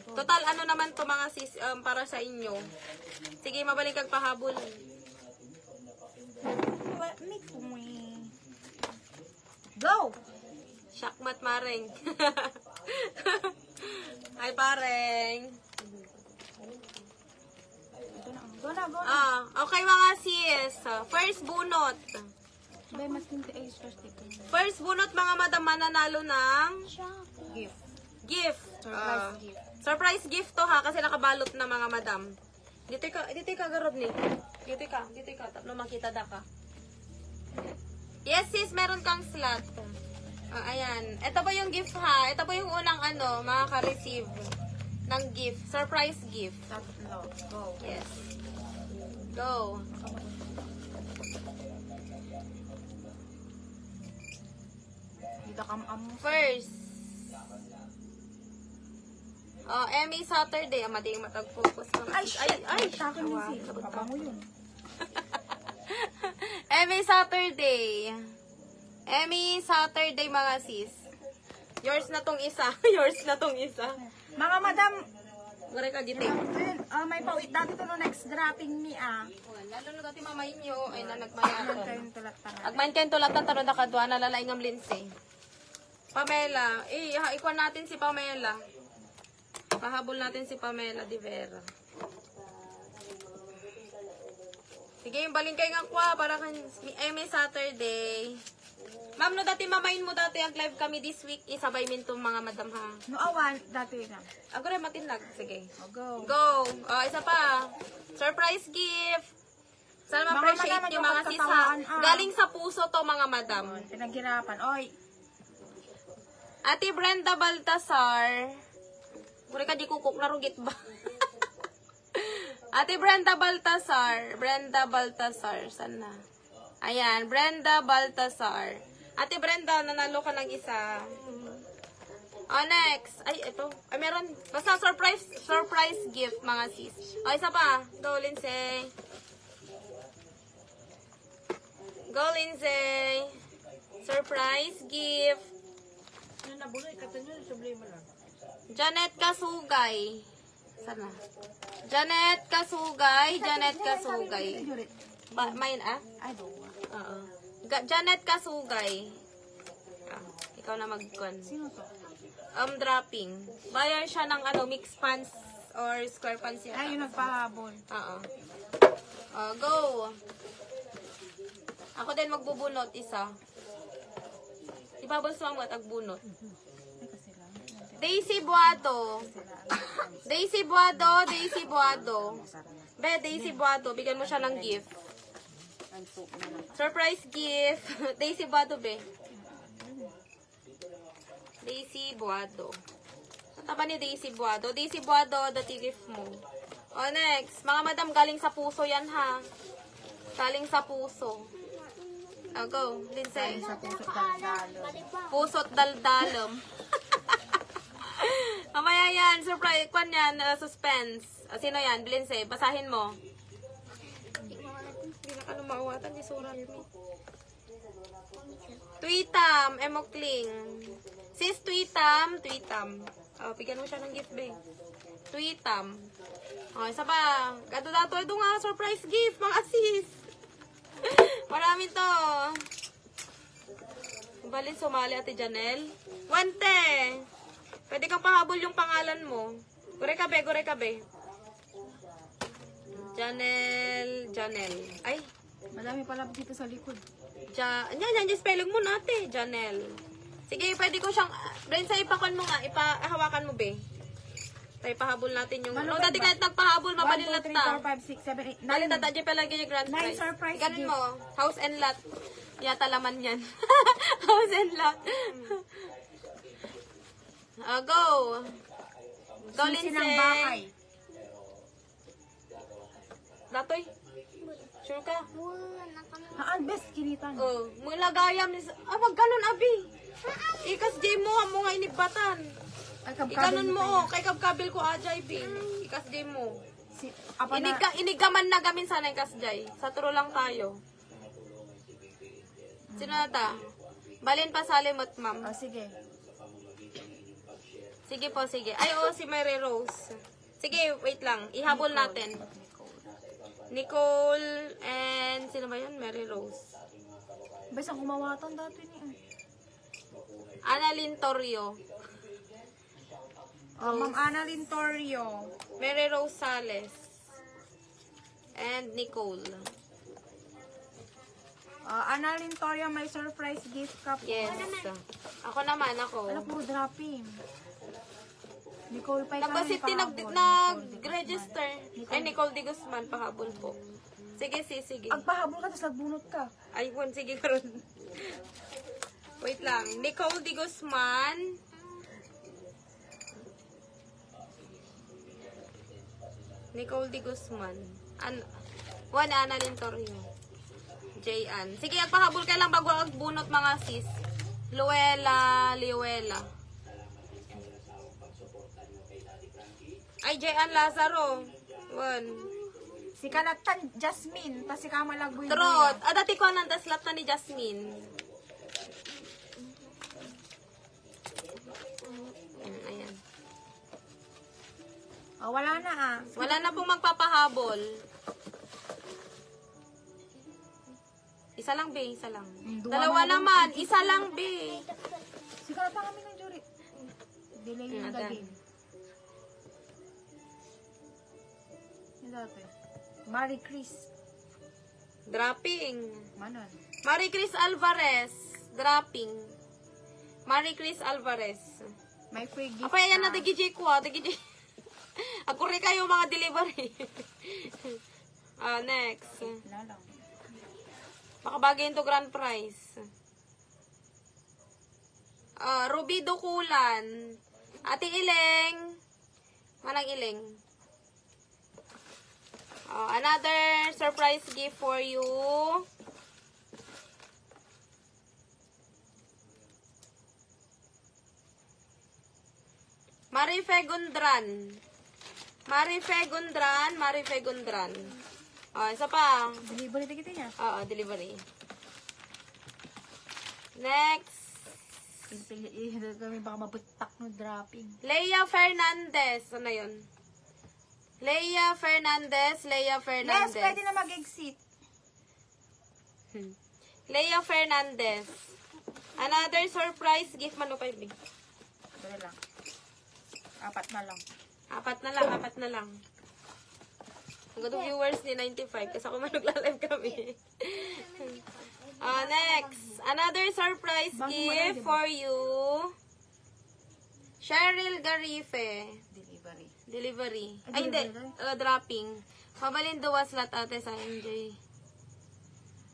Total, ano naman to mga sis, para sa inyo. Sige, mabalik kang pahabol. Go! Shakmat Mareng. Ay, pareng. Go na. Okay mga sis. First bunot. Bay, mas hindi ay first tip. First bunot mga madam, mananalo ng Gift. gift. Surprise gift. Surprise gift to ha, kasi nakabalot na mga madam. Dito ka garob ni. Dito ka. Tapno makita da ka. Yes sis, meron kang slot. Ayan. Ito po yung gift ha. Ito po yung unang makaka-receive ng gift. Surprise gift. Tatlo. Go. Yes. Go. Dito ka mo. First. Emmy Saturday. Mating matag-focus ka. Ay, Awa, sa akin din si. sabot Papa ka. mo yun. Emmy Saturday. Emmy Saturday mga sis. Yours na tong isa. Mga madam, Ngare ka giti. ayun, may pauit dati to no next dropping ni Lalo na dati mamayin nyo. Ay na nagmayaton. Kayong tulat pa nga. Agmain kayo tulatan taro na kadwa na lalay ngam Lindsay. Pamela. Ikuan natin si Pamela. Pahabol natin si Pamela Di Vera. Sige, baling kayo nga kwa para kan Emmy Saturday. Ma'am, no dati mamain mo dati ang live kami this week. Isabay min tong mga madam ha. No awan, dati na. Ako rin matinlag. Sige. O, go. Go! Oh, isa pa. Surprise gift. Sana Mga ma-appreciate madam, nyo yung mga sis ha. pagkatawaan, ah. Galing sa puso to mga madam. Pinaghirapan. Oy, Ate Brenda Baltasar. Muna ka di kukuk na rugit ba? Ate Brenda Baltasar. Brenda Baltasar. Saan na? Ayan. Brenda Baltasar. Ate Brenda, nanalo ka ng isa. Oh, next. Ay, ito. Ay, meron. Basta surprise gift, mga sis. Oh, isa pa. Go, Lindsay. Go, Lindsay. Surprise gift. Janet Kasugay. Sana. Janet Kasugay. Janet Kasugay. Main, ah? ay, do. Oo. Janet Kasugay. Ah, ikaw na mag-con. Sino to? Dropping. Buyer siya ng mixed pants or square pants yata. Ay, yung nagpahabol. Oo. Go. Ako din magbubunot isa. Ibabol sa mga tagbunot. Ay, kasi lang. Daisy Buado. Daisy Buado, Daisy Buado. Be, Daisy Buado, bigyan mo siya ng gift. Surprise gift. Daisy Buado, be. Daisy Buado. Taba ni Daisy Buado. Daisy Buado, dati gift mo. O, next. Mga madam, galing sa puso yan, ha? Galing sa puso. Go, Lindsay. Sa puso daldalo. Puso't daldalom. Mamaya yan, surprise. Kwan yan, suspense. Sino yan? Lindsay, basahin mo. Hindi na ka lumawatan ni surat mo. Tweetam, Emokling. Sis, tweetam. Oh, bigyan mo siya ng gift, be. Tweetam. Oh, isa pa. Dato ito nga, surprise gift, mga sis. Marami to. Balin, sumali Ate Janelle. Wante. Pwede kang pahabol yung pangalan mo. Gore ka be. Janelle. Ay. Madami pala dito sa likod. Yan, spelling mo natin. Janelle. Sige, pwede ko siyang, Brent, sa ipakon mo nga, ipahawakan mo be. Tayo pahabol natin yung, no, dati kahit nagpahabol, 1, mapanilat 2, 3, ta. 4, 5, 6, 7, 8, 9. Dali, tatadya pa lang yung grand 9 prize. surprise Ganun gift. mo, house and lot. Yata laman yan. House and lot. Go. Go, Sisi ng Lindsay. bakay. Datoy. Sure ka? Haan, best kinitan. Oh, mula gayam ni wag ganun abi. Ikas di mo amo nga inibatan. Ay, kabkabel Ikanon mo tayo. kay kabkabil ko ajay bi. Ikas di mo. Si, apa na, Inigaman na gamin sana ikas jay. Sa turo lang tayo. Sino na ta? Balin pa salimot, ma'am. oh, sige. Sige po, sige. Ay, oo, si Mary Rose. Sige, wait lang. Ihabol natin. Nicole and sino ba yun? Mary Rose. Bes, ang kumawatan dati ni. Annalyn Torrio. Oh, Ma'am Annalyn Torrio. Mary Rose Sales. And Nicole. Annalyn Torrio, may surprise gift ka po. Yes. Ako naman, ako. Ano, puro dropping. Nicole pa Nagpasiti nag-register. Ay, Nicole Di Guzman, pahabol po. Sige, sige. Agpahabol ka, tapos nagbunot ka. Ay, sige karon. Wait lang. Nicole Di Guzman. Nicole Di Guzman. Juan Annalyn Torrio. J.Ann. Sige, agpahabol ka lang bago agbunot mga sis. Liwela. Ay, J.Ann Lazaro. One. Si Kanatan Jasmine, tapos si Kamalag Buy. Trot. Dati ko nang slap na ni Jasmine. Ayan. Wala na Wala na pong magpapahabol. Isa lang, be. Isa lang. Dalawa naman. Isa lang, be. Si Kanatan kami ng jury. Delay yung Adan. game. Yung dati. Marie Chris. Dropping. Manon. Marie Chris Alvarez. Dropping. Marie Chris Alvarez. May free gift. Apa yan na digi ko ah, digi. Ako rin kayo mga delivery. Next. Wala lang. Makabagay to grand prize. Ruby Dukulan. Ate Ileng. Manang Ileng. Another surprise gift for you. Marife Gundran. Marife Gundran. Marife Gundran. Isa pa. Delivery ticket niya. Oo, delivery. Next. Kami baka mabutak no dropping. Leia Fernandez. Ano yun? Leia Fernandez. Leia Fernandez. Les, pwede na mag-exit. Leia Fernandez. Another surprise gift. Mano pa yun? Ito na lang. 4 na lang. 4 na lang. Ang ganda viewers ni 95 kasi ako man nagla-live kami. Next. Another surprise gift for you. Cheryl Garife. Delivery. Ay, hindi. Dropping. Pabalin duwas lat ate sa MJ.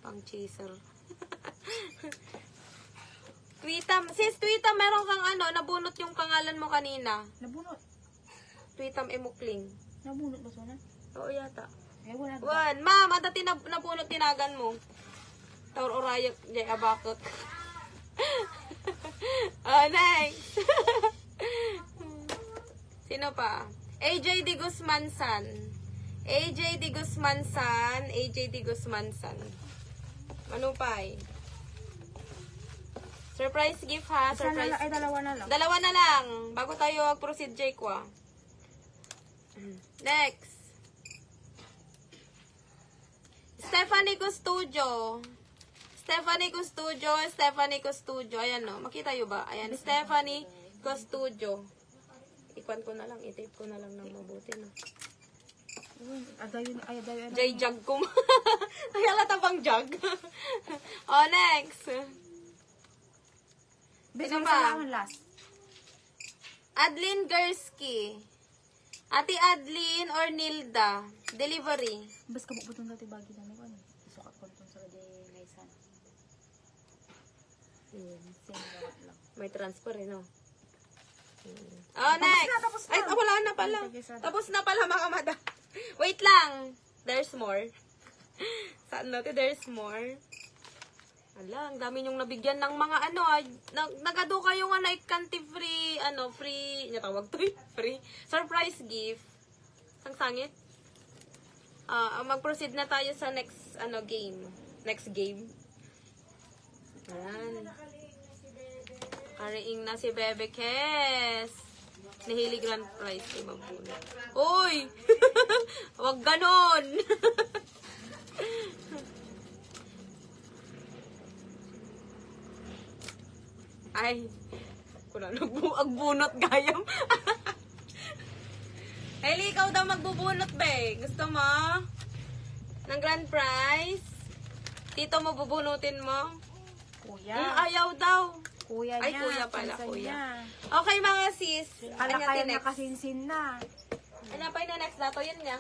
Pang chaser. Tweetam. Sis, Tweetam, meron kang nabunot yung pangalan mo kanina. Nabunot. Tweetam Emukling. Nabunot ba sana? Oo yata. Wala. Ma'am, ang dati nabunot tinagan mo. Taur Orayak, Jay Abakot. Next. Sino pa? AJ Di Guzmansan. AJ Di Guzmansan. AJ Di Guzmansan. Ano pa eh? Surprise gift ha. Surprise. Ay, dalawa na lang. Dalawa na lang. Bago tayo mag-proceed, Jake, Next. Stephanie Custudio. Stephanie Custudio. Ayan no. Makita nyo ba? Ayan. Stephanie Custudio. Ikwan ko na lang. I-tape ko na lang ng mabuti no. Adayon. Jay jug ko. Ay, alata bang jug? Next. Sino pa? pa? Last. Adlin Gursky. Ate Adlin or Nilda. Delivery. Bas ka bukbutong dati bagi namin ko. Isukat ko itong sa Gaysan. Sinawat lang. May transfer no? Next. Tapos na. Ay, wala na pala. Tapos na pala mga madam. Wait lang. There's more. Saan natin? There's more. Ala, ang dami nyong nabigyan ng mga nagado kayo nga na ikanti free, free, tawag to free, surprise gift. Ang sangit. Mag-proceed na tayo sa next, game. Next game. Ayan. Kariing na si Bebe Kes. Nahili grand prize kay Mabuna. Uy! Wag ganon! Ay, kuna nagbunot gayam. Hailey, ikaw daw magbubunot, be. Gusto mo? Ng grand prize? Tito mo bubunutin mo? Kuya. Ayaw daw. Kuya niya. Ay, kuya pala, pinsan kuya. niya. Okay, mga sis. Kala Ano kaya next? nakasinsin na. Ano pa yung next dato? Yun nga.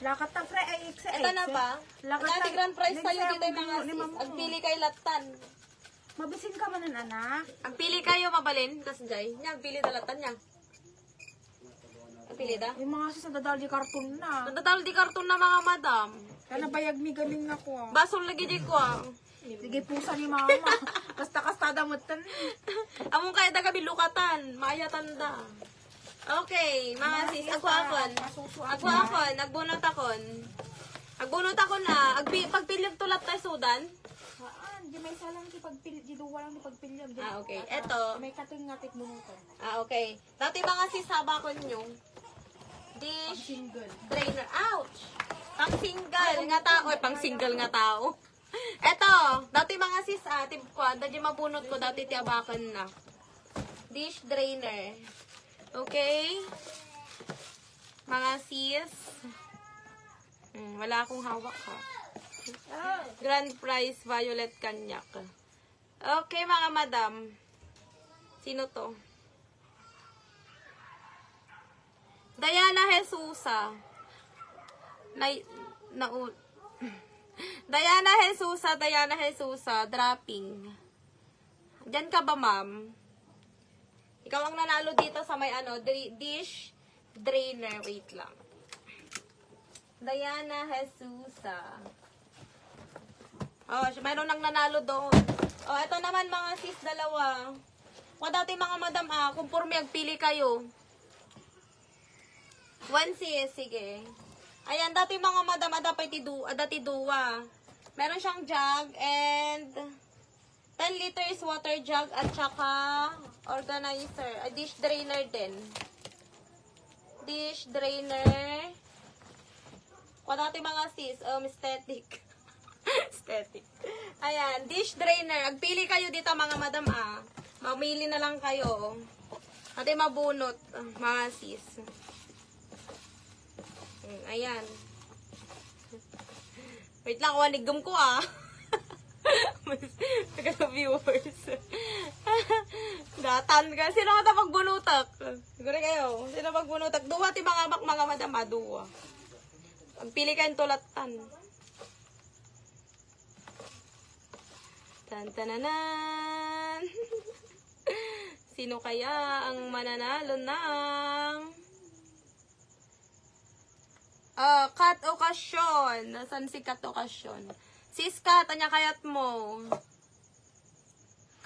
Lakat na pre, ay iksa. Ito na pa. Lakat Nati na- grand prize tayo Nagsabi dito yung mga ni sis. Mamo. Ang pili kay Latan. Mabisin ka man anak. Ang pili kayo mabalin. Kas Jay. Niya, ang pili na Latan niya. Ang pili da? Yung mga sis nadadal di karton na. Nagdadal di karton na mga madam. Kana bayag mi gaming na ko. Basol lagi di ko ah. Sige pusa ni mama. Basta kastada mo tan. Among kaya daga bilukatan. Maya tanda. Okay, mga sis. Ako. Nagbunot akon. Nagbunot ako na. Pagpilyog tulat tayo sudan. Di may salang di pagpilyo, di duwa lang di pagpilyo. Okay. Eto. May kating-ngatik bunutan. Okay. Dati mga sis, habakon nyo. Dish. Single. Trainer. Ouch! Pang single nga tao. Pang single nga tao. Eto. Dati mga sis, tip ko. Dati mabunot ko. Dati tiyabakan na. Dish drainer. Okay? Mga sis. Wala akong hawak ha. Grand prize Violet Kanyak. Okay, mga madam. Sino to? Diana Jesusa. Na Diana Jesusa, dropping. Diyan ka ba, ma'am? Ikaw ang nanalo dito sa may dish drainer. Wait lang. Diana Jesusa. Oh, mayroon nang nanalo doon. Oh, ito naman mga sis, dalawa. O dati mga madam, kumpurme, agpili kayo. One sis, sige. Ayan, dati mga madam, dati duwa. Meron siyang jug and 10 liters water jug at saka organizer. A dish drainer din. Dish drainer. O dati mga sis, aesthetic. Aesthetic. Ayan, dish drainer. Agpili kayo dito mga madam, Mamili na lang kayo. Ate mabunot, mga sis. Ayan. Wait lang, wanigam ko Magkano viewers. Datan ka. Sino ka ta pagbunutak? Siguro kayo. Sino pagbunutak? Duwa ti mga madam, duwa. Pagpili kayong tulatan. Tantananan. Sino kaya ang mananalo ng Kat Okasyon? Nasaan si Kat Okasyon? Sis Kat, anya kayat mo?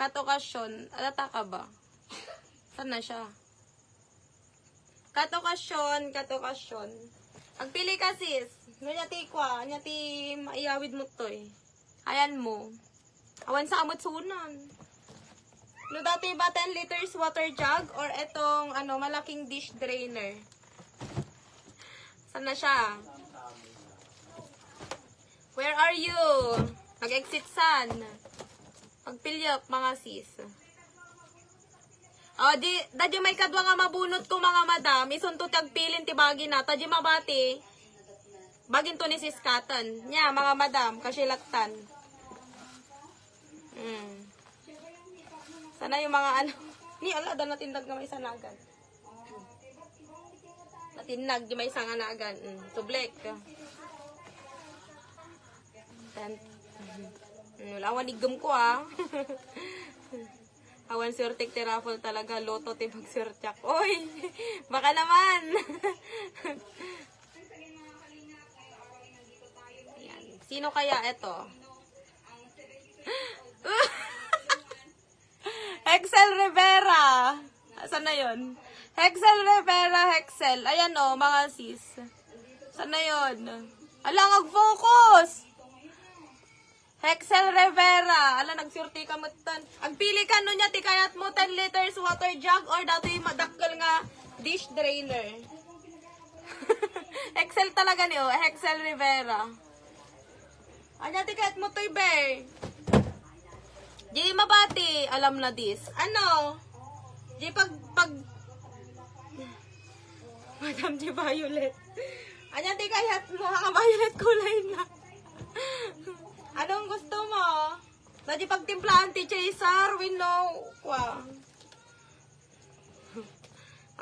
Kat Okasyon, alata ka ba? Saan na siya? Kat Okasyon. Agpili ka sis. Nganyati kwa, nganyati maiyawid mo to Ayan mo. Awan sa amot sunan. No, dati ba 10 liters water jug or etong malaking dish drainer? Saan na siya? Where are you? Nag-exit san? Pagpilyap mga sis. Dadyo may kadwa nga mabunot ko mga madam. Isunto tagpilin ti bagi na. Tadyo mabati. Bagin to ni sis Katan. Nya mga madam, kasilatan. Sana yung mga ni ala da natindag nga may sanagan. Natinag di may sanganagan. Tublek. Awan igam ko Awan surtik ti raffle talaga. Loto ti magsurtyak. Oy! Baka naman! Ayan. Sino kaya ito? Hexel Rivera. Saan na yun? Hexel Rivera, Hexel. Ayan mga sis. Saan na yun? Alang, focus Hexel Rivera. Ala, nagsurti ka mutan. Agpili ka nun niya, tikayat mo 10 liters water jug or dati madakkel nga dish drainer. Hexel talaga niyo, Hexel Rivera. Anya, tikayat mo to ibe. Di mabati, alam na this. Di pag Madam Di Violet. Anya, di kayat mo, violet kulay na. Anong gusto mo? Di pagtimplahan ti Chaser, we know.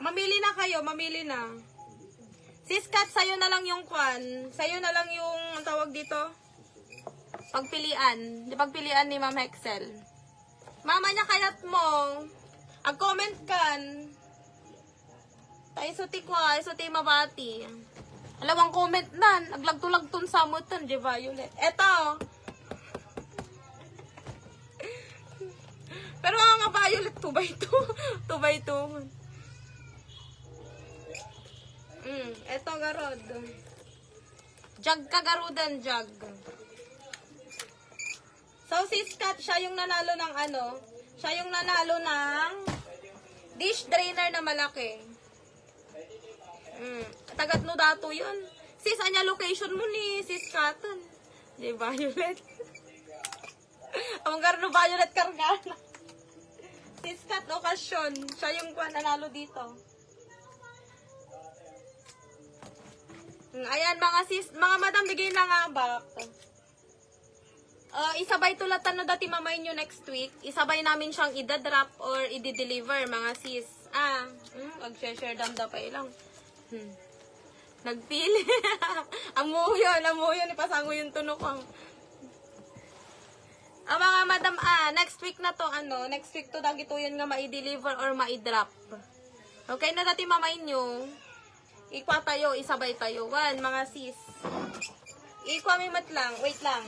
Mamili na kayo, mamili na. Sis Kat, sayo na lang yung Sayo na lang yung, ang tawag dito? Pagpilian. Di pagpilian ni Ma'am Hexel. Mama niya kayat mo. Ag-comment kan. Tayo suti suti mabati. Alawang comment nan. Aglagto-lagton sa mutan, di Violet. Eto. Pero nga Violet, 2x2. 2x2. Eto garod. Jug ka garudan, jug. So, sis Kat, siya yung nanalo ng siya yung nanalo ng dish drainer na malaki. Tagat no dato yun. Sis, anya location mo ni sis Katan? Di Violet. Ang garno Violet Kargana. Sis Kat, okasyon. Siya yung nanalo dito. Ayan, mga sis, mga madam, bigay na nga back. Isabay tulatan na dati mamay nyo next week. Isabay namin siyang idadrop or i-deliver, mga sis. Mag-share dam da pa ilang. Nagpili. Amuyon. Ipasango yung tunok ko. Mga madam, next week na to, next week to, dagito yun nga ma-deliver or ma-drop. Okay na dati mamay nyo. Ikwa tayo, isabay tayo. Mga sis. Ikwa mimat lang, wait lang.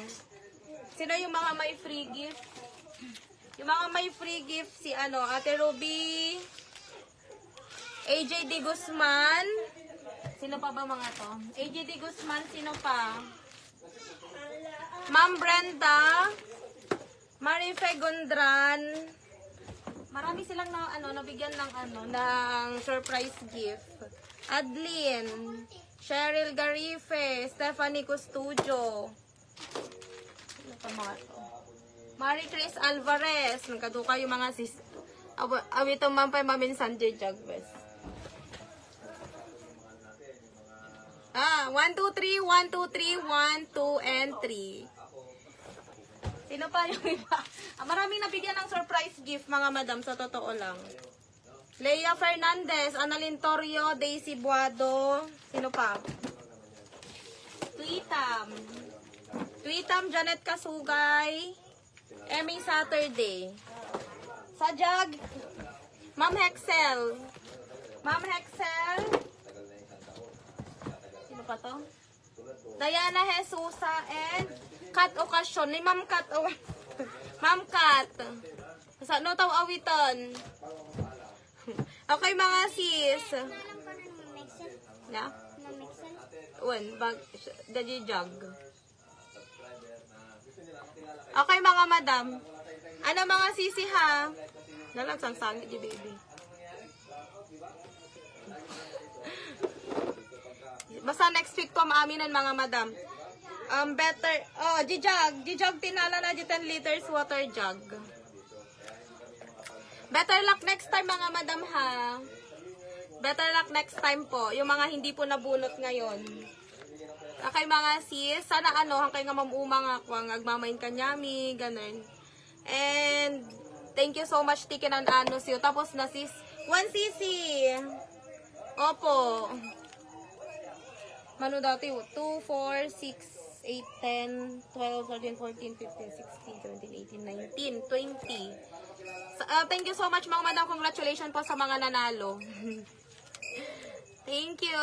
Sino yung mga may free gift? Yung mga may free gift, si Ate Ruby, AJ D. Guzman. Sino pa ba mga to? AJ D. Guzman, sino pa? Ma'am Brenda, Marife Gondran. Marami silang nabigyan ng surprise gift. Adlin, Cheryl Garife, Stephanie Custudio. Marie Chris Alvarez. Nagkaduka yung mga sis. Awitong mampay mamin Sanjay Jagwes. 1, 2, 3, 1, 2, 3, 1, 2, and 3. Sino pa yung iba? Maraming nabigyan ng surprise gift, mga madam, sa totoo lang. Leia Fernandez, Annalyn Torrio, Daisy Buado. Sino pa? Tweetam, Janet Kasugay, Emmy Saturday. Sajag, Ma'am Hexel. Sino pa to? Diana Jesusa and Kat Ocasyon. Ni Ma'am Kat. Ma'am Kat. Sa no taw awiton. Okay, mga sis. Na? Daddy jug. Okay, mga madam. Mga sisi ha? Nalang sangsangit di baby. Basta next week ko maaminan, mga madam. Better, G-jug tinala na 10 liters water jug. Better luck next time, mga madam ha. Better luck next time po. Yung mga hindi po nabunot ngayon. Okay, mga sis, sana hangkay nga mamumang ako, agmamain kanyami, ganun. And, thank you so much, tikinan siyo. Tapos na sis, 1 sisi. Opo. Mano dati, 2, 4, 6, 8, 10, 12, 13, 14, 15, 16, 17, 18, 19, 20. Thank you so much, mga madam. Congratulations po sa mga nanalo. Thank you.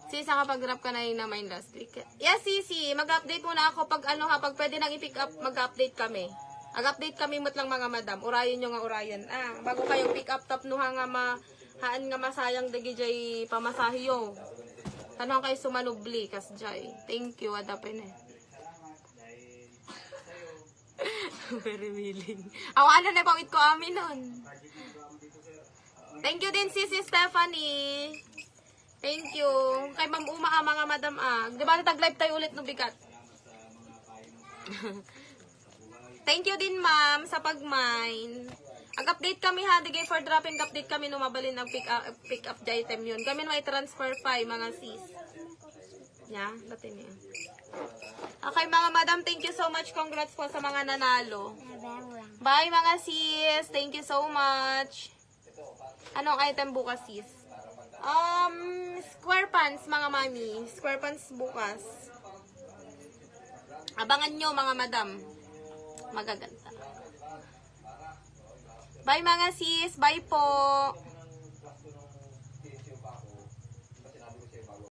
Sis, nakapag-grab ka na yun na mine last week. Yes, sisi. Mag-update muna ako pag pag pwede nang i-pick up, mag-update kami. Mag-update kami mo't lang, mga madam. Urayon nyo nga urayon. Bago kayong pick up top nuha nga haan nga masayang dagi jay pamasahiyo. Tanong kayo sumanubli kas jay. Thank you, adapin eh. Very willing. Awan na pawit ko amin nun. Thank you din, Sisi Stephanie. Thank you. Kay Ma'am Uma, mga madam Di ba tag-live tayo ulit no bigat? Thank you din, ma'am, sa pag-mine. Ag-update kami ha, digay for dropping update kami no mabalin ang pick up the item yun. Kami may transfer 5, mga sis. Yeah, dati niya. Okay, mga madam, thank you so much. Congrats po sa mga nanalo. Bye, mga sis. Thank you so much. Anong item bukas, sis? Square pants, mga mami. Square pants bukas. Abangan nyo, mga madam. Magaganda. Bye, mga sis. Bye po.